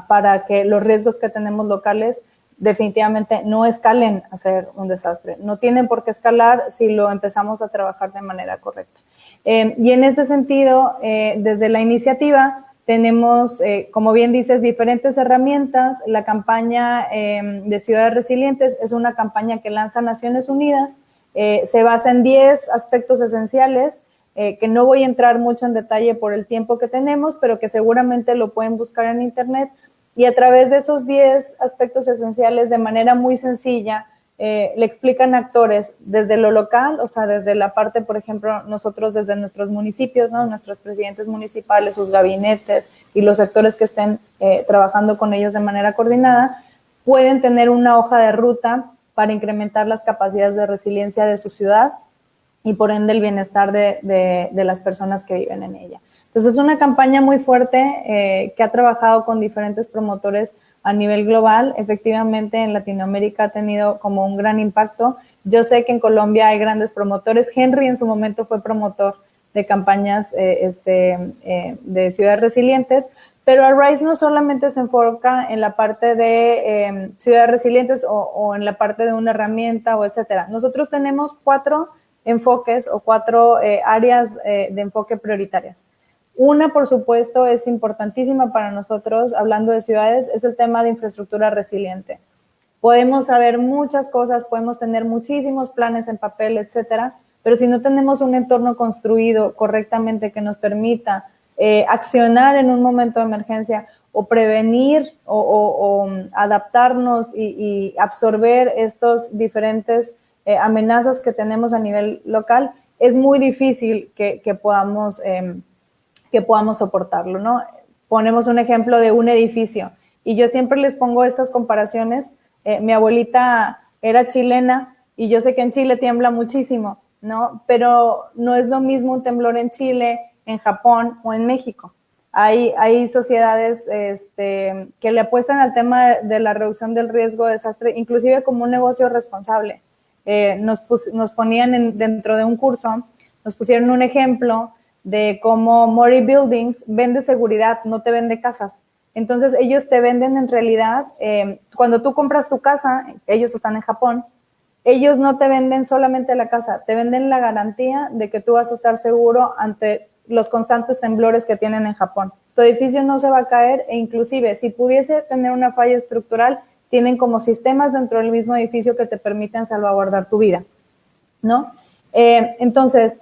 para que los riesgos que tenemos locales definitivamente no escalen a ser un desastre. No tienen por qué escalar si lo empezamos a trabajar de manera correcta. Y en este sentido, desde la iniciativa, tenemos, como bien dices, diferentes herramientas. La campaña de Ciudades Resilientes es una campaña que lanza Naciones Unidas. Se basa en 10 aspectos esenciales, que no voy a entrar mucho en detalle por el tiempo que tenemos, pero que seguramente lo pueden buscar en internet. Y a través de esos 10 aspectos esenciales, de manera muy sencilla, le explican a actores desde lo local, o sea, desde la parte, por ejemplo, nosotros desde nuestros municipios, ¿no? Nuestros presidentes municipales, sus gabinetes y los sectores que estén trabajando con ellos de manera coordinada, pueden tener una hoja de ruta para incrementar las capacidades de resiliencia de su ciudad y por ende el bienestar de las personas que viven en ella. Entonces es una campaña muy fuerte que ha trabajado con diferentes promotores a nivel global. Efectivamente en Latinoamérica ha tenido como un gran impacto. Yo sé que en Colombia hay grandes promotores. Henry en su momento fue promotor de campañas de ciudades resilientes, pero Arise no solamente se enfoca en la parte de ciudades resilientes o en la parte de una herramienta o etcétera. Nosotros tenemos 4 enfoques o 4 áreas de enfoque prioritarias. Una, por supuesto, es importantísima para nosotros, hablando de ciudades, es el tema de infraestructura resiliente. Podemos saber muchas cosas, podemos tener muchísimos planes en papel, etcétera, pero si no tenemos un entorno construido correctamente que nos permita accionar en un momento de emergencia o prevenir o adaptarnos y absorber estos diferentes amenazas que tenemos a nivel local, es muy difícil que podamos soportarlo, ¿no? Ponemos un ejemplo de un edificio y yo siempre les pongo estas comparaciones. Mi abuelita era chilena y yo sé que en Chile tiembla muchísimo, ¿no? Pero no es lo mismo un temblor en Chile, en Japón o en México. Hay sociedades que le apuestan al tema de la reducción del riesgo de desastre, inclusive como un negocio responsable. Nos ponían dentro de un curso, nos pusieron un ejemplo de cómo Mori Buildings vende seguridad, no te vende casas. Entonces ellos te venden en realidad, cuando tú compras tu casa, ellos están en Japón, ellos no te venden solamente la casa, te venden la garantía de que tú vas a estar seguro ante los constantes temblores que tienen en Japón. Tu edificio no se va a caer e inclusive si pudiese tener una falla estructural, tienen como sistemas dentro del mismo edificio que te permiten salvaguardar tu vida, ¿no? Entonces,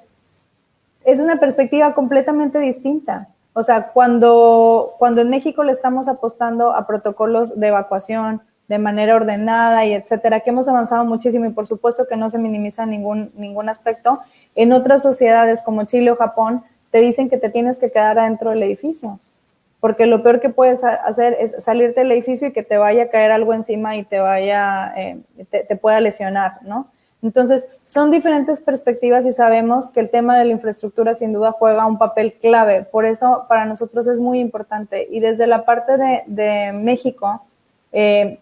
es una perspectiva completamente distinta. O sea, cuando en México le estamos apostando a protocolos de evacuación de manera ordenada y etcétera, que hemos avanzado muchísimo y por supuesto que no se minimiza ningún aspecto, en otras sociedades como Chile o Japón te dicen que te tienes que quedar adentro del edificio, porque lo peor que puedes hacer es salirte del edificio y que te vaya a caer algo encima y te pueda lesionar, ¿no? Entonces, son diferentes perspectivas y sabemos que el tema de la infraestructura sin duda juega un papel clave. Por eso, para nosotros es muy importante. Y desde la parte de México,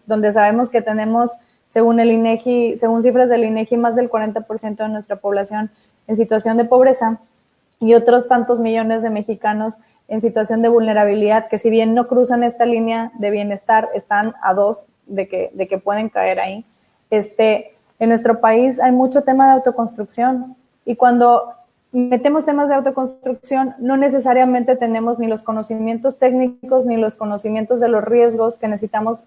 donde sabemos que tenemos, según el INEGI, según cifras del INEGI, más del 40% de nuestra población en situación de pobreza y otros tantos millones de mexicanos en situación de vulnerabilidad, que si bien no cruzan esta línea de bienestar, están a dos de que pueden caer ahí. En nuestro país hay mucho tema de autoconstrucción y cuando metemos temas de autoconstrucción no necesariamente tenemos ni los conocimientos técnicos ni los conocimientos de los riesgos que necesitamos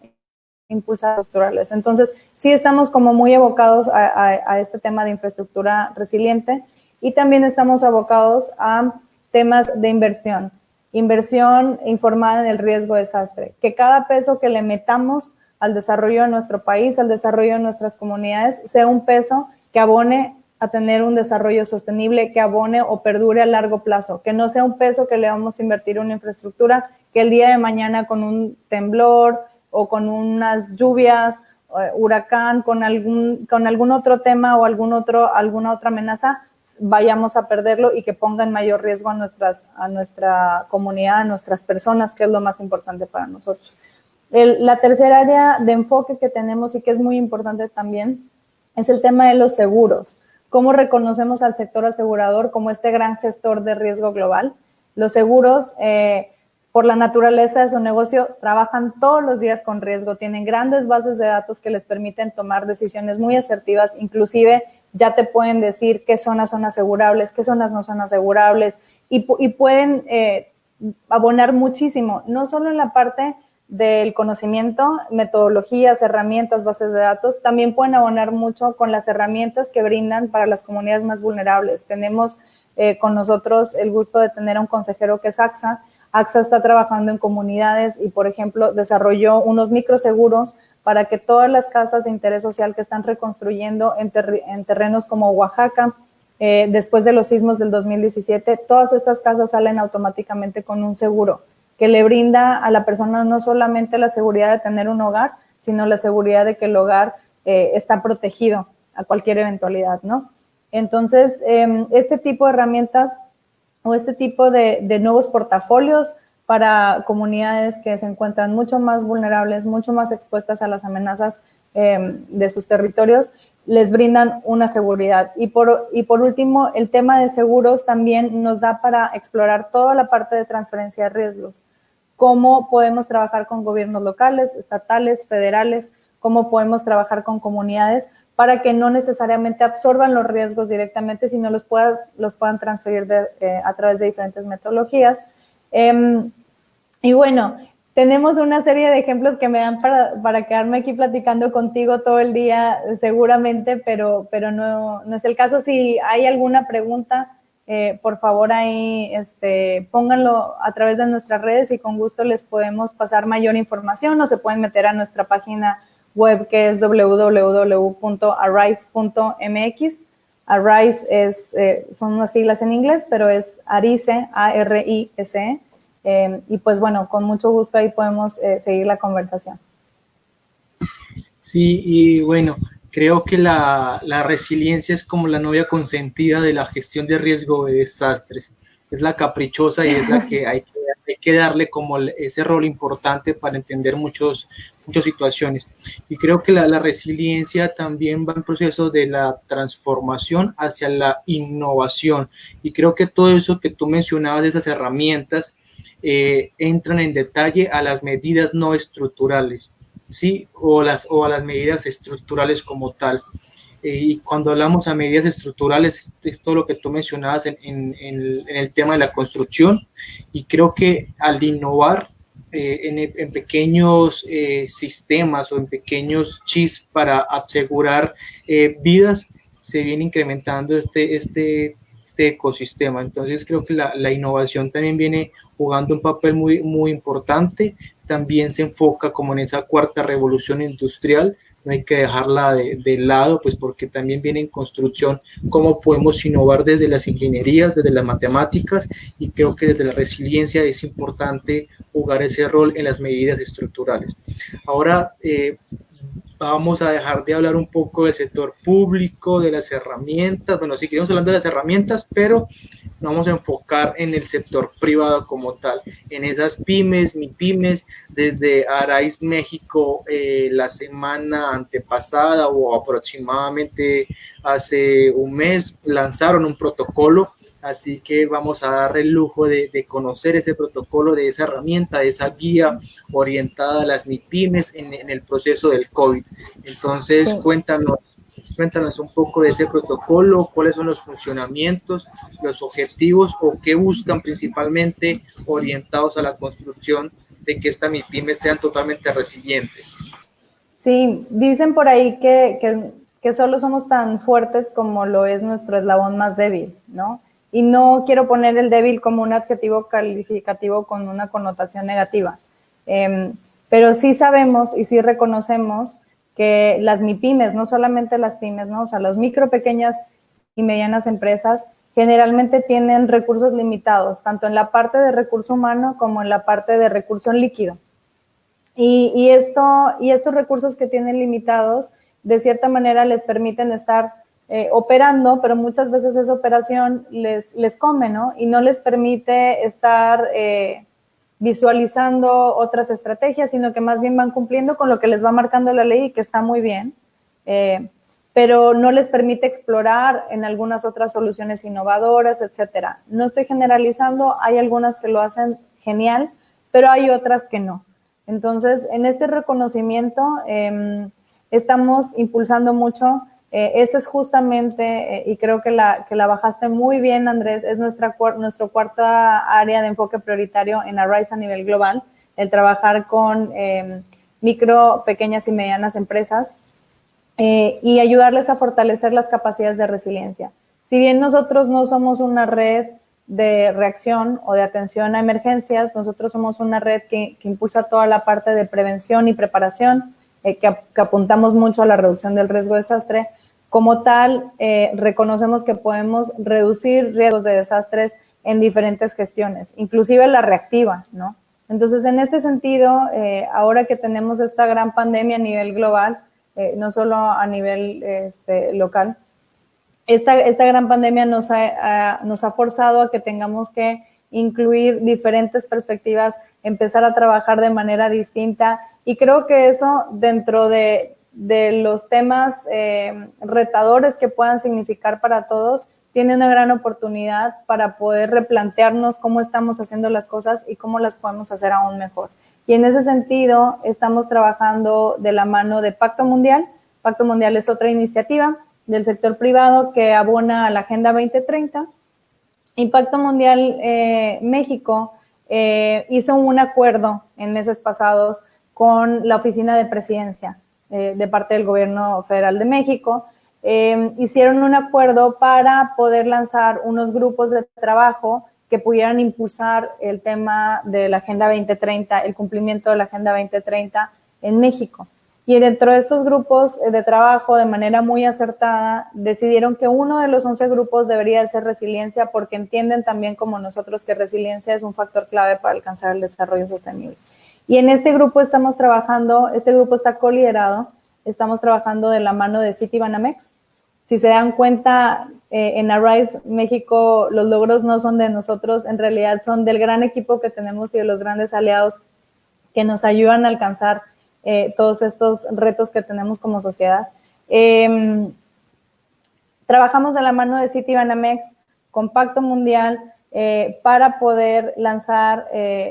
impulsar estructurales. Entonces, sí estamos como muy abocados a este tema de infraestructura resiliente y también estamos abocados a temas de inversión informada en el riesgo de desastre, que cada peso que le metamos al desarrollo de nuestro país, al desarrollo de nuestras comunidades, sea un peso que abone a tener un desarrollo sostenible, que abone o perdure a largo plazo, que no sea un peso que le vamos a invertir en una infraestructura que el día de mañana con un temblor o con unas lluvias, huracán, con algún otro tema o alguna otra amenaza, vayamos a perderlo y que ponga en mayor riesgo a nuestra comunidad, a nuestras personas, que es lo más importante para nosotros. La tercera área de enfoque que tenemos y que es muy importante también es el tema de los seguros. ¿Cómo reconocemos al sector asegurador como este gran gestor de riesgo global? Los seguros, por la naturaleza de su negocio, trabajan todos los días con riesgo, tienen grandes bases de datos que les permiten tomar decisiones muy asertivas, inclusive ya te pueden decir qué zonas son asegurables, qué zonas no son asegurables y pueden abonar muchísimo, no solo en la parte del conocimiento, metodologías, herramientas, bases de datos, también pueden abonar mucho con las herramientas que brindan para las comunidades más vulnerables. Tenemos con nosotros el gusto de tener a un consejero que es AXA. AXA está trabajando en comunidades y, por ejemplo, desarrolló unos microseguros para que todas las casas de interés social que están reconstruyendo en terrenos como Oaxaca, después de los sismos del 2017, todas estas casas salen automáticamente con un seguro que le brinda a la persona no solamente la seguridad de tener un hogar, sino la seguridad de que el hogar está protegido a cualquier eventualidad, ¿no? Entonces, este tipo de herramientas o este tipo de nuevos portafolios para comunidades que se encuentran mucho más vulnerables, mucho más expuestas a las amenazas de sus territorios, les brindan una seguridad. Y por último, el tema de seguros también nos da para explorar toda la parte de transferencia de riesgos. Cómo podemos trabajar con gobiernos locales, estatales, federales, cómo podemos trabajar con comunidades para que no necesariamente absorban los riesgos directamente, sino los puedan transferir a través de diferentes metodologías. Y bueno, tenemos una serie de ejemplos que me dan para quedarme aquí platicando contigo todo el día, seguramente, pero no es el caso. Si hay alguna pregunta, por favor ahí pónganlo a través de nuestras redes y con gusto les podemos pasar mayor información o se pueden meter a nuestra página web que es www.arise.mx. Arise son unas siglas en inglés, pero es ARISE, ARISE. Y pues bueno, con mucho gusto ahí podemos seguir la conversación. Sí, y bueno, creo que la resiliencia es como la novia consentida de la gestión de riesgo de desastres. Es la caprichosa y es la que hay que hay que darle como ese rol importante para entender muchas situaciones. Y creo que la resiliencia también va en proceso de la transformación hacia la innovación. Y creo que todo eso que tú mencionabas, esas herramientas, entran en detalle a las medidas no estructurales, ¿sí? O a las medidas estructurales como tal. Y cuando hablamos a medidas estructurales, es todo lo que tú mencionabas en el tema de la construcción, y creo que al innovar en pequeños sistemas o en pequeños chips para asegurar vidas, se viene incrementando este ecosistema. Entonces creo que la innovación también viene jugando un papel muy importante. También se enfoca como en esa cuarta revolución industrial, no hay que dejarla de lado, pues porque también viene en construcción cómo podemos innovar desde las ingenierías, desde las matemáticas, y creo que desde la resiliencia es importante jugar ese rol en las medidas estructurales. Ahora vamos a dejar de hablar un poco del sector público, de las herramientas, bueno, si queremos hablar de las herramientas, pero nos vamos a enfocar en el sector privado como tal, en esas pymes, MIPYMES. Desde Arise México, la semana antepasada o aproximadamente hace un mes, lanzaron un protocolo. Así que vamos a dar el lujo de conocer ese protocolo, de esa herramienta, de esa guía orientada a las MIPYMES en el proceso del COVID. Entonces, sí, cuéntanos un poco de ese protocolo, cuáles son los funcionamientos, los objetivos, o qué buscan principalmente orientados a la construcción de que estas MIPYMES sean totalmente resilientes. Sí, dicen por ahí que solo somos tan fuertes como lo es nuestro eslabón más débil, ¿no? Y no quiero poner el débil como un adjetivo calificativo con una connotación negativa, pero sí sabemos y sí reconocemos que las MIPYMES, no solamente las pymes, ¿no? O sea, las micro, pequeñas y medianas empresas generalmente tienen recursos limitados, tanto en la parte de recurso humano como en la parte de recurso líquido. Y estos recursos que tienen limitados, de cierta manera les permiten estar operando, pero muchas veces esa operación les come, ¿no? Y no les permite estar visualizando otras estrategias, sino que más bien van cumpliendo con lo que les va marcando la ley, y que está muy bien, pero no les permite explorar en algunas otras soluciones innovadoras, etcétera. No estoy generalizando, hay algunas que lo hacen genial, pero hay otras que no. Entonces, en este reconocimiento estamos impulsando mucho. Ese es justamente, y creo que la bajaste muy bien, Andrés, es nuestra cuarta área de enfoque prioritario en Arise a nivel global, el trabajar con micro, pequeñas y medianas empresas y ayudarles a fortalecer las capacidades de resiliencia. Si bien nosotros no somos una red de reacción o de atención a emergencias, nosotros somos una red que impulsa toda la parte de prevención y preparación, que apuntamos mucho a la reducción del riesgo de desastre. Como tal, reconocemos que podemos reducir riesgos de desastres en diferentes gestiones, inclusive la reactiva, ¿no? Entonces, en este sentido, ahora que tenemos esta gran pandemia a nivel global, no solo a nivel local, esta gran pandemia nos ha forzado a que tengamos que incluir diferentes perspectivas, empezar a trabajar de manera distinta, y creo que eso, dentro de los temas retadores que puedan significar para todos, tiene una gran oportunidad para poder replantearnos cómo estamos haciendo las cosas y cómo las podemos hacer aún mejor. Y en ese sentido, estamos trabajando de la mano de Pacto Mundial. Pacto Mundial es otra iniciativa del sector privado que abona a la Agenda 2030. Y Pacto Mundial México hizo un acuerdo en meses pasados con la Oficina de Presidencia de parte del Gobierno Federal de México. Hicieron un acuerdo para poder lanzar unos grupos de trabajo que pudieran impulsar el tema de la Agenda 2030, el cumplimiento de la Agenda 2030 en México. Y dentro de estos grupos de trabajo, de manera muy acertada, decidieron que uno de los 11 grupos debería ser resiliencia, porque entienden también como nosotros que resiliencia es un factor clave para alcanzar el desarrollo sostenible. Y en este grupo estamos trabajando, este grupo está coliderado, estamos trabajando de la mano de Citibanamex. Si se dan cuenta, en Arise México los logros no son de nosotros, en realidad son del gran equipo que tenemos y de los grandes aliados que nos ayudan a alcanzar todos estos retos que tenemos como sociedad. Trabajamos de la mano de Citibanamex con Pacto Mundial para poder lanzar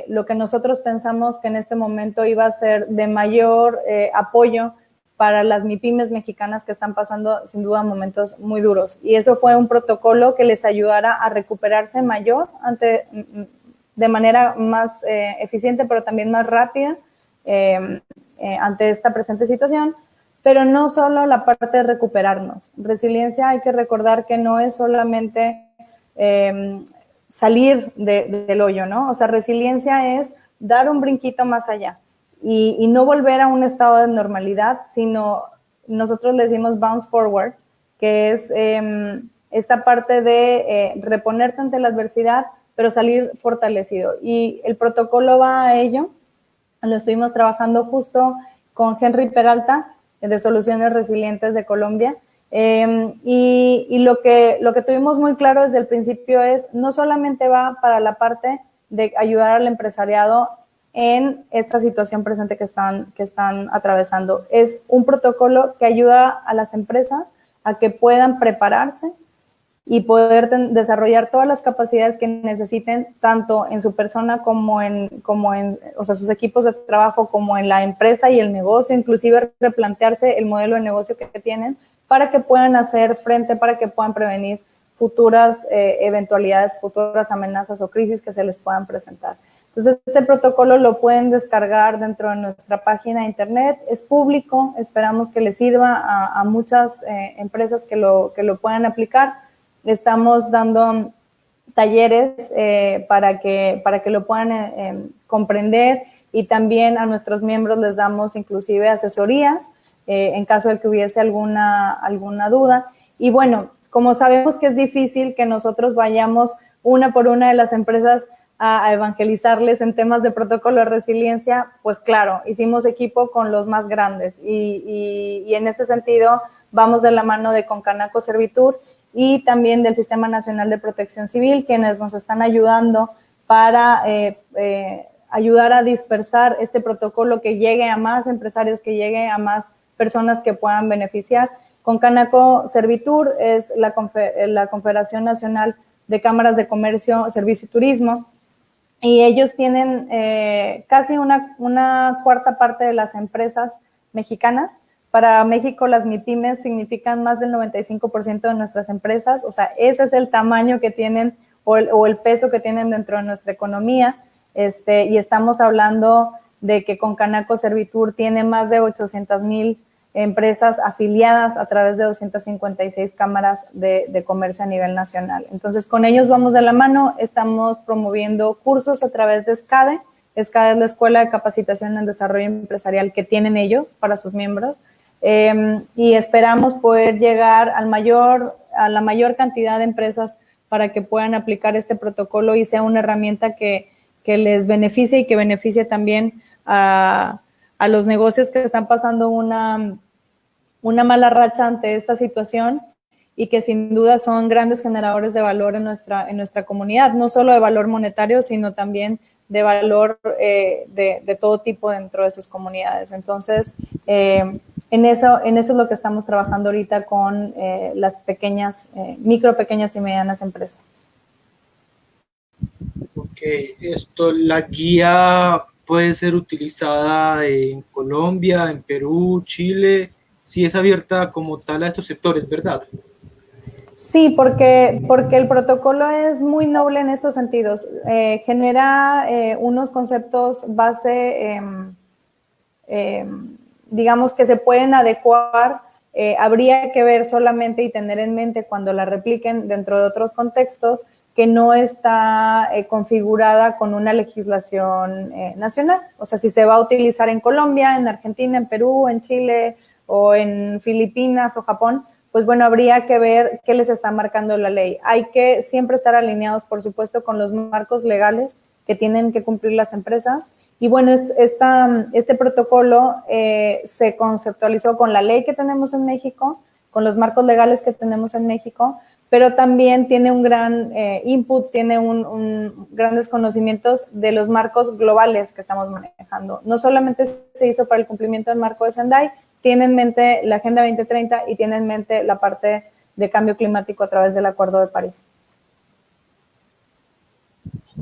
lo que nosotros pensamos que en este momento iba a ser de mayor apoyo para las MIPYMES mexicanas que están pasando sin duda momentos muy duros. Y eso fue un protocolo que les ayudara a recuperarse de manera más eficiente, pero también más rápida ante esta presente situación. Pero no solo la parte de recuperarnos. Resiliencia, hay que recordar que no es solamente salir del hoyo, ¿no? O sea, resiliencia es dar un brinquito más allá y no volver a un estado de normalidad, sino nosotros le decimos bounce forward, que es esta parte de reponerte ante la adversidad, pero salir fortalecido. Y el protocolo va a ello. Lo estuvimos trabajando justo con Henry Peralta, de Soluciones Resilientes de Colombia. Y lo que tuvimos muy claro desde el principio es, no solamente va para la parte de ayudar al empresariado en esta situación presente que están atravesando. Es un protocolo que ayuda a las empresas a que puedan prepararse y poder desarrollar todas las capacidades que necesiten, tanto en su persona como en o sea, sus equipos de trabajo, como en la empresa y el negocio, inclusive replantearse el modelo de negocio que tienen para que puedan hacer frente, para que puedan prevenir futuras eventualidades, futuras amenazas o crisis que se les puedan presentar. Entonces, este protocolo lo pueden descargar dentro de nuestra página de internet, es público, esperamos que les sirva a muchas empresas que lo puedan aplicar. Estamos dando talleres para que lo puedan comprender, y también a nuestros miembros les damos inclusive asesorías en caso de que hubiese alguna duda. Y bueno, como sabemos que es difícil que nosotros vayamos una por una de las empresas a evangelizarles en temas de protocolo de resiliencia, pues claro, hicimos equipo con los más grandes y en este sentido vamos de la mano de Concanaco Servitur y también del Sistema Nacional de Protección Civil, quienes nos están ayudando para ayudar a dispersar este protocolo, que llegue a más empresarios, que llegue a más personas que puedan beneficiar. Concanaco Servitur es la Confederación Nacional de Cámaras de Comercio, Servicio y Turismo, y ellos tienen casi una cuarta parte de las empresas mexicanas. Para México, las MIPYMES significan más del 95% de nuestras empresas, o sea, ese es el tamaño que tienen o el peso que tienen dentro de nuestra economía, y estamos hablando de que Concanaco Servitur tiene más de 800,000 empresas afiliadas a través de 256 cámaras de comercio a nivel nacional. Entonces, con ellos vamos de la mano, estamos promoviendo cursos a través de SCADE. SCADE es la Escuela de Capacitación en Desarrollo Empresarial que tienen ellos para sus miembros, y esperamos poder llegar a la mayor cantidad de empresas para que puedan aplicar este protocolo y sea una herramienta que les beneficie y que beneficie también a los negocios que están pasando una mala racha ante esta situación, y que sin duda son grandes generadores de valor en nuestra comunidad, no solo de valor monetario, sino también de valor de todo tipo dentro de sus comunidades. Entonces, en eso es lo que estamos trabajando ahorita con las micro, pequeñas y medianas empresas. Ok, la guía puede ser utilizada en Colombia, en Perú, Chile, si es abierta como tal a estos sectores, ¿verdad? Sí, porque el protocolo es muy noble en estos sentidos. Genera unos conceptos base, digamos, que se pueden adecuar. Habría que ver solamente y tener en mente cuando la repliquen dentro de otros contextos que no está configurada con una legislación nacional. O sea, si se va a utilizar en Colombia, en Argentina, en Perú, en Chile o en Filipinas o Japón, pues bueno, habría que ver qué les está marcando la ley. Hay que siempre estar alineados, por supuesto, con los marcos legales que tienen que cumplir las empresas. Y bueno, este protocolo se conceptualizó con la ley que tenemos en México, con los marcos legales que tenemos en México, pero también tiene un gran input, tiene grandes conocimientos de los marcos globales que estamos manejando. No solamente se hizo para el cumplimiento del marco de Sendai, tiene en mente la Agenda 2030 y tiene en mente la parte de cambio climático a través del Acuerdo de París.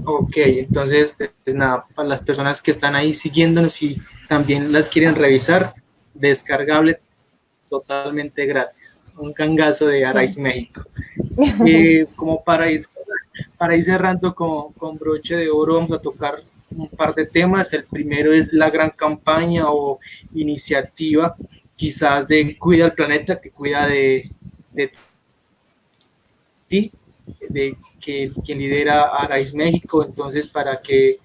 Ok, entonces, pues nada, para las personas que están ahí siguiéndonos y también las quieren revisar, descargable totalmente gratis. Un cangazo de Arise México. Como para ir cerrando con broche de oro, vamos a tocar un par de temas. El primero es la gran campaña o iniciativa, quizás de Cuida el Planeta, que cuida de ti, de quien lidera Arise México. Entonces, para que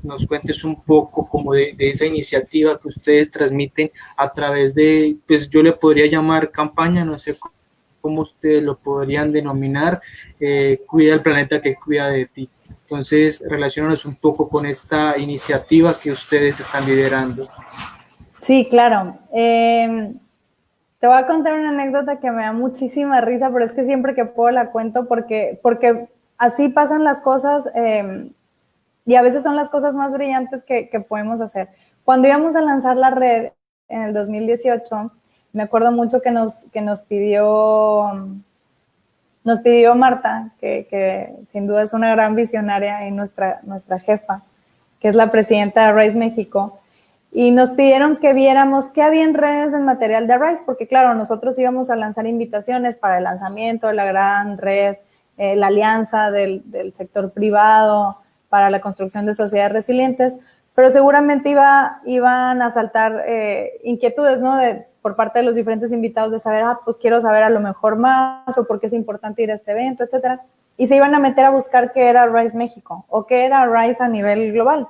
nos cuentes un poco como de esa iniciativa que ustedes transmiten a través de, pues yo le podría llamar campaña, no sé cómo ustedes lo podrían denominar, Cuida el Planeta que cuida de ti. Entonces, relacionanos un poco con esta iniciativa que ustedes están liderando. Sí, claro. Te voy a contar una anécdota que me da muchísima risa, pero es que siempre que puedo la cuento porque así pasan las cosas y a veces son las cosas más brillantes que podemos hacer. Cuando íbamos a lanzar la red en el 2018, me acuerdo mucho que nos pidió Marta, que sin duda es una gran visionaria y nuestra jefa, que es la presidenta de Arise México, y nos pidieron que viéramos qué había en redes en material de Arise, porque claro, nosotros íbamos a lanzar invitaciones para el lanzamiento de la gran red, la alianza del sector privado para la construcción de sociedades resilientes, pero seguramente iban a saltar inquietudes, ¿no? Por parte de los diferentes invitados de saber, pues quiero saber a lo mejor más, o por qué es importante ir a este evento, etcétera. Y se iban a meter a buscar qué era Arise México, o qué era Arise a nivel global.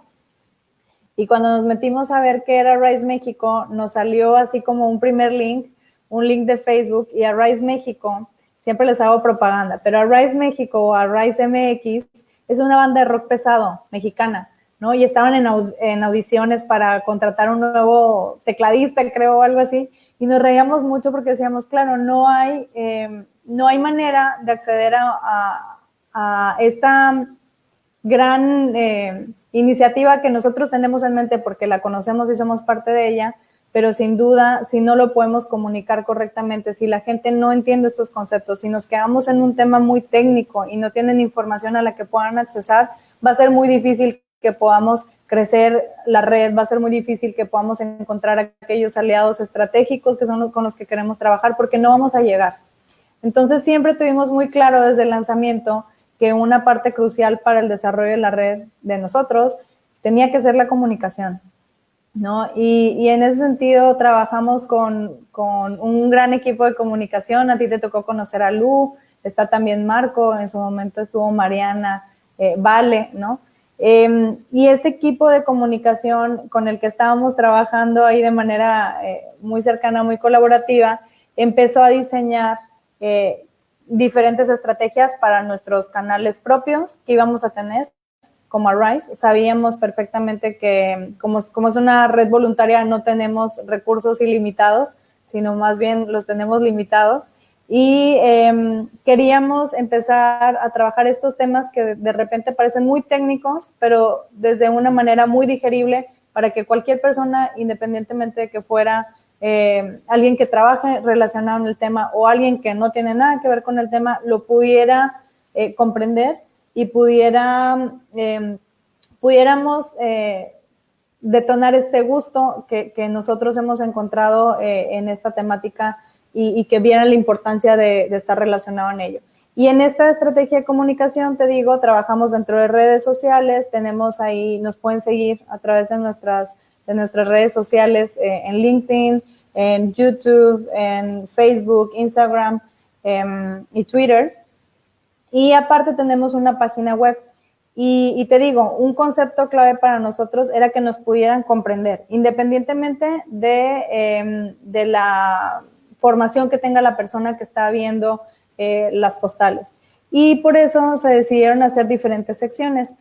Y cuando nos metimos a ver qué era Arise México, nos salió así como un primer link, un link de Facebook, y Arise México, siempre les hago propaganda, pero Arise México o Arise MX es una banda de rock pesado mexicana, ¿no? Y estaban en audiciones para contratar un nuevo tecladista, creo, o algo así, y nos reíamos mucho porque decíamos, claro, no hay manera de acceder a esta gran iniciativa que nosotros tenemos en mente porque la conocemos y somos parte de ella, pero sin duda, si no lo podemos comunicar correctamente, si la gente no entiende estos conceptos, si nos quedamos en un tema muy técnico y no tienen información a la que puedan accesar, va a ser muy difícil que podamos crecer la red, va a ser muy difícil que podamos encontrar aquellos aliados estratégicos que son con los que queremos trabajar, porque no vamos a llegar. Entonces, siempre tuvimos muy claro desde el lanzamiento que una parte crucial para el desarrollo de la red de nosotros tenía que ser la comunicación, ¿no? Y en ese sentido trabajamos con un gran equipo de comunicación. A ti te tocó conocer a Lu, está también Marco, en su momento estuvo Mariana, Vale, ¿no? Y este equipo de comunicación con el que estábamos trabajando ahí de manera muy cercana, muy colaborativa, empezó a diseñar diferentes estrategias para nuestros canales propios que íbamos a tener como Arise. Sabíamos perfectamente que como es una red voluntaria no tenemos recursos ilimitados, sino más bien los tenemos limitados, y queríamos empezar a trabajar estos temas que de repente parecen muy técnicos, pero desde una manera muy digerible para que cualquier persona, independientemente de que fuera alguien que trabaje relacionado en el tema o alguien que no tiene nada que ver con el tema, lo pudiera comprender y pudiéramos detonar este gusto que nosotros hemos encontrado en esta temática y que vieran la importancia de estar relacionado en ello. Y en esta estrategia de comunicación, te digo, trabajamos dentro de redes sociales, tenemos ahí, nos pueden seguir a través de nuestras redes sociales, en LinkedIn, en YouTube, en Facebook, Instagram y Twitter. Y aparte tenemos una página web. Y te digo, un concepto clave para nosotros era que nos pudieran comprender, independientemente de la formación que tenga la persona que está viendo las postales. Y por eso se decidieron hacer diferentes secciones.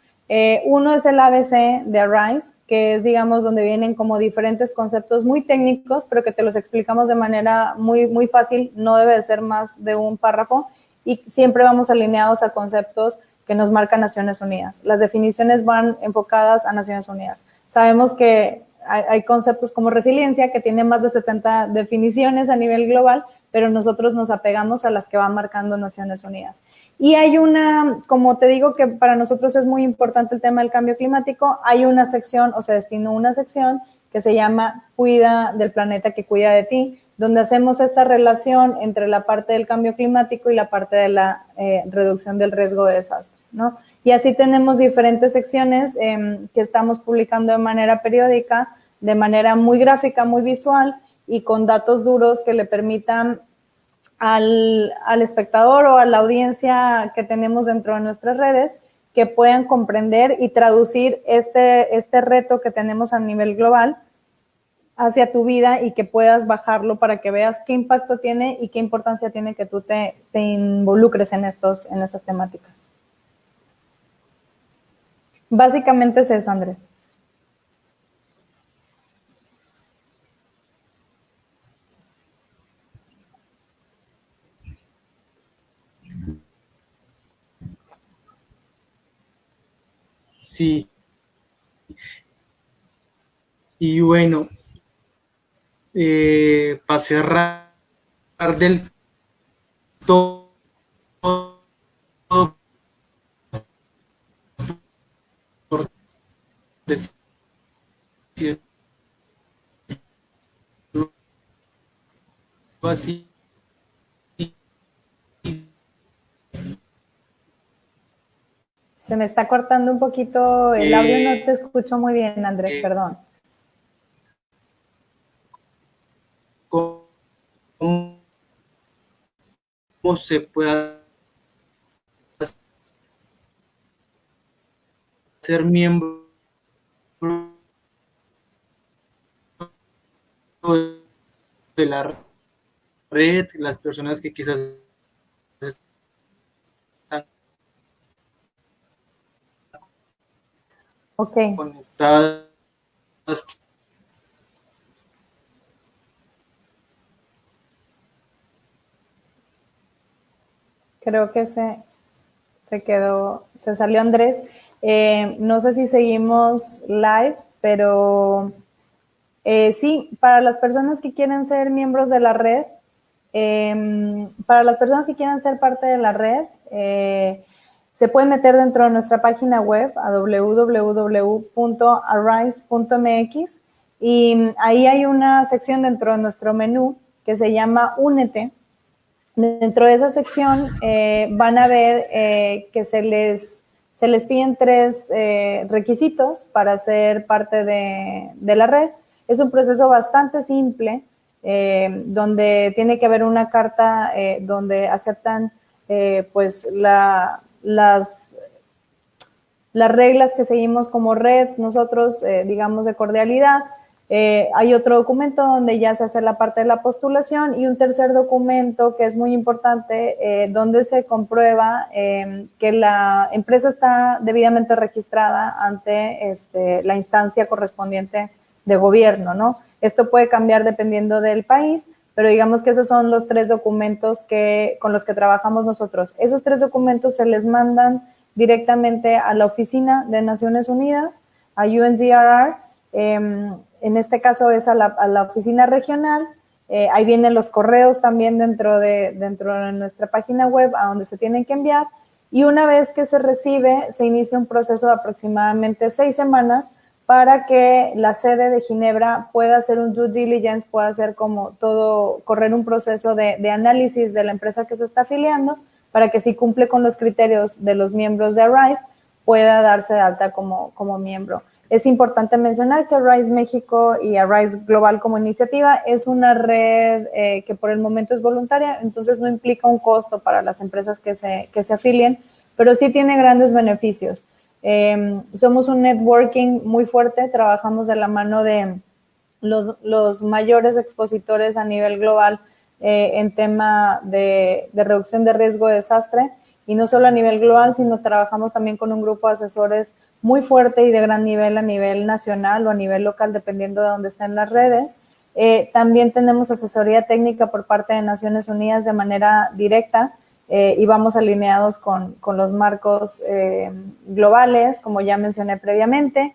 Uno es el ABC de Arise, que es, digamos, donde vienen como diferentes conceptos muy técnicos, pero que te los explicamos de manera muy, muy fácil, no debe de ser más de un párrafo, y siempre vamos alineados a conceptos que nos marca Naciones Unidas. Las definiciones van enfocadas a Naciones Unidas. Sabemos que hay conceptos como resiliencia, que tienen más de 70 definiciones a nivel global, pero nosotros nos apegamos a las que van marcando Naciones Unidas. Y hay una, como te digo que para nosotros es muy importante el tema del cambio climático, hay una sección, o se destinó una sección que se llama Cuida del planeta que cuida de ti, donde hacemos esta relación entre la parte del cambio climático y la parte de la reducción del riesgo de desastre, ¿no? Y así tenemos diferentes secciones que estamos publicando de manera periódica, de manera muy gráfica, muy visual y con datos duros que le permitan al espectador o a la audiencia que tenemos dentro de nuestras redes que puedan comprender y traducir este reto que tenemos a nivel global hacia tu vida y que puedas bajarlo para que veas qué impacto tiene y qué importancia tiene que tú te involucres en estas temáticas. Básicamente es eso, Andrés. Sí, y bueno, para cerrar del todo, por decirlo así, Se me está cortando un poquito el audio, no te escucho muy bien, Andrés, perdón. ¿Cómo se puede ser miembro de la red, las personas que quizás están conectadas? Creo que se salió Andrés. No sé si seguimos live, pero sí, para las personas que quieren ser miembros de la red, para las personas que quieran ser parte de la red, se pueden meter dentro de nuestra página web a www.arise.mx y ahí hay una sección dentro de nuestro menú que se llama Únete. Dentro de esa sección van a ver que se les piden 3 requisitos para ser parte de la red. Es un proceso bastante simple, donde tiene que haber una carta donde aceptan pues las reglas que seguimos como red, nosotros, digamos, de cordialidad. Hay otro documento donde ya se hace la parte de la postulación y un tercer documento que es muy importante, donde se comprueba que la empresa está debidamente registrada ante la instancia correspondiente de gobierno, ¿no? Esto puede cambiar dependiendo del país, pero digamos que esos son los 3 documentos con los que trabajamos nosotros. Esos 3 documentos se les mandan directamente a la oficina de Naciones Unidas, a UNDRR, en este caso es a la oficina regional, ahí vienen los correos también dentro de nuestra página web a donde se tienen que enviar, y una vez que se recibe, se inicia un proceso de aproximadamente 6 semanas para que la sede de Ginebra pueda hacer un due diligence, pueda hacer como todo, correr un proceso de análisis de la empresa que se está afiliando, para que si cumple con los criterios de los miembros de Arise, pueda darse de alta como miembro. Es importante mencionar que Arise México y Arise Global como iniciativa es una red que por el momento es voluntaria, entonces no implica un costo para las empresas que se afilien, pero sí tiene grandes beneficios. Somos un networking muy fuerte, trabajamos de la mano de los mayores expositores a nivel global en tema de reducción de riesgo de desastre, y no solo a nivel global, sino trabajamos también con un grupo de asesores muy fuerte y de gran nivel a nivel nacional o a nivel local, dependiendo de dónde estén las redes. También tenemos asesoría técnica por parte de Naciones Unidas de manera directa, y vamos alineados con los marcos globales, como ya mencioné previamente.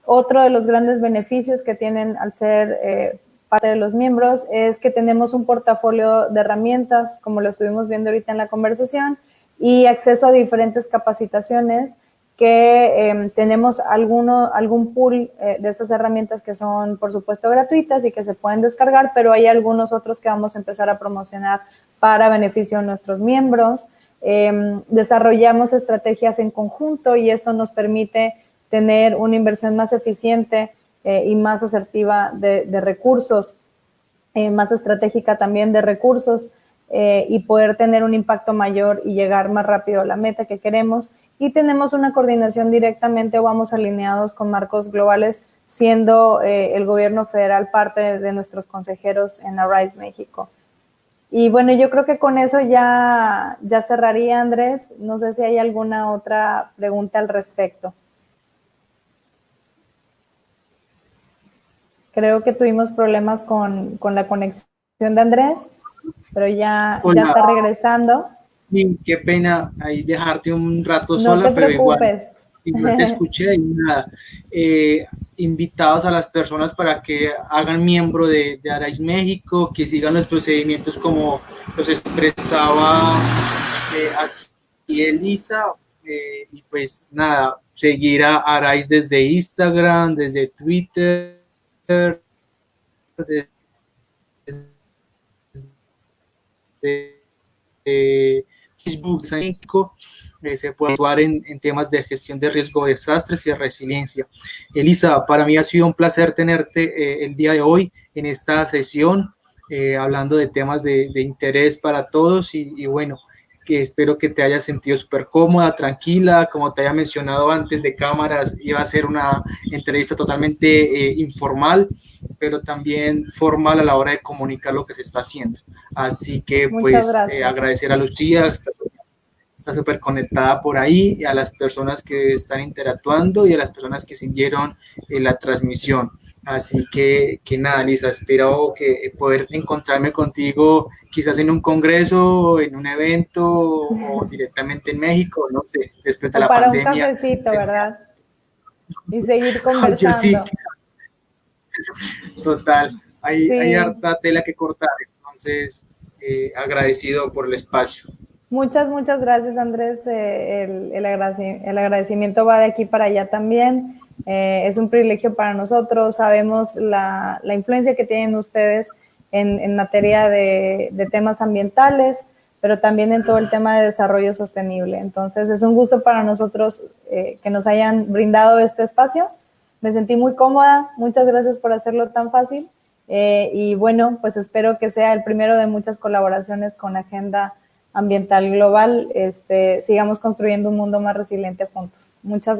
Otro de los grandes beneficios que tienen al ser parte de los miembros es que tenemos un portafolio de herramientas, como lo estuvimos viendo ahorita en la conversación, y acceso a diferentes capacitaciones que tenemos algún pool de estas herramientas que son, por supuesto, gratuitas y que se pueden descargar, pero hay algunos otros que vamos a empezar a promocionar para beneficio de nuestros miembros. Desarrollamos estrategias en conjunto y esto nos permite tener una inversión más eficiente y más asertiva de recursos, más estratégica también de recursos, y poder tener un impacto mayor y llegar más rápido a la meta que queremos. Y tenemos una coordinación directamente o vamos alineados con marcos globales, siendo el gobierno federal parte de nuestros consejeros en Arise México. Y bueno, yo creo que con eso ya cerraría, Andrés. No sé si hay alguna otra pregunta al respecto. Creo que tuvimos problemas con la conexión de Andrés, pero ya está regresando. Y qué pena ahí dejarte un rato sola, no te pero preocupes. igual te escuché y nada. Invitados a las personas para que hagan miembro de Arise México, que sigan los procedimientos como los expresaba aquí Elisa, y pues nada, seguir a Arise desde Instagram, desde Twitter, desde Facebook, se puede actuar en temas de gestión de riesgo de desastres y de resiliencia. Elisa, para mí ha sido un placer tenerte el día de hoy en esta sesión, hablando de temas de interés para todos y bueno, que espero que te hayas sentido súper cómoda, tranquila, como te había mencionado antes de cámaras, iba a ser una entrevista totalmente informal, pero también formal a la hora de comunicar lo que se está haciendo. Así que pues agradecer a Lucía, está súper conectada por ahí, y a las personas que están interactuando y a las personas que siguieron la transmisión. Así que nada, Lisa, espero que poder encontrarme contigo quizás en un congreso, en un evento o directamente en México, no sé, después de la pandemia. Para un cafecito, ¿verdad? Y seguir conversando. Yo sí, total, hay harta tela que cortar, entonces agradecido por el espacio. Muchas gracias, Andrés. El agradecimiento va de aquí para allá también. Es un privilegio para nosotros. Sabemos la influencia que tienen ustedes en materia de temas ambientales, pero también en todo el tema de desarrollo sostenible. Entonces, es un gusto para nosotros que nos hayan brindado este espacio. Me sentí muy cómoda. Muchas gracias por hacerlo tan fácil. Y bueno, pues espero que sea el primero de muchas colaboraciones con Agenda Ambiental Global. Sigamos construyendo un mundo más resiliente juntos. Muchas gracias.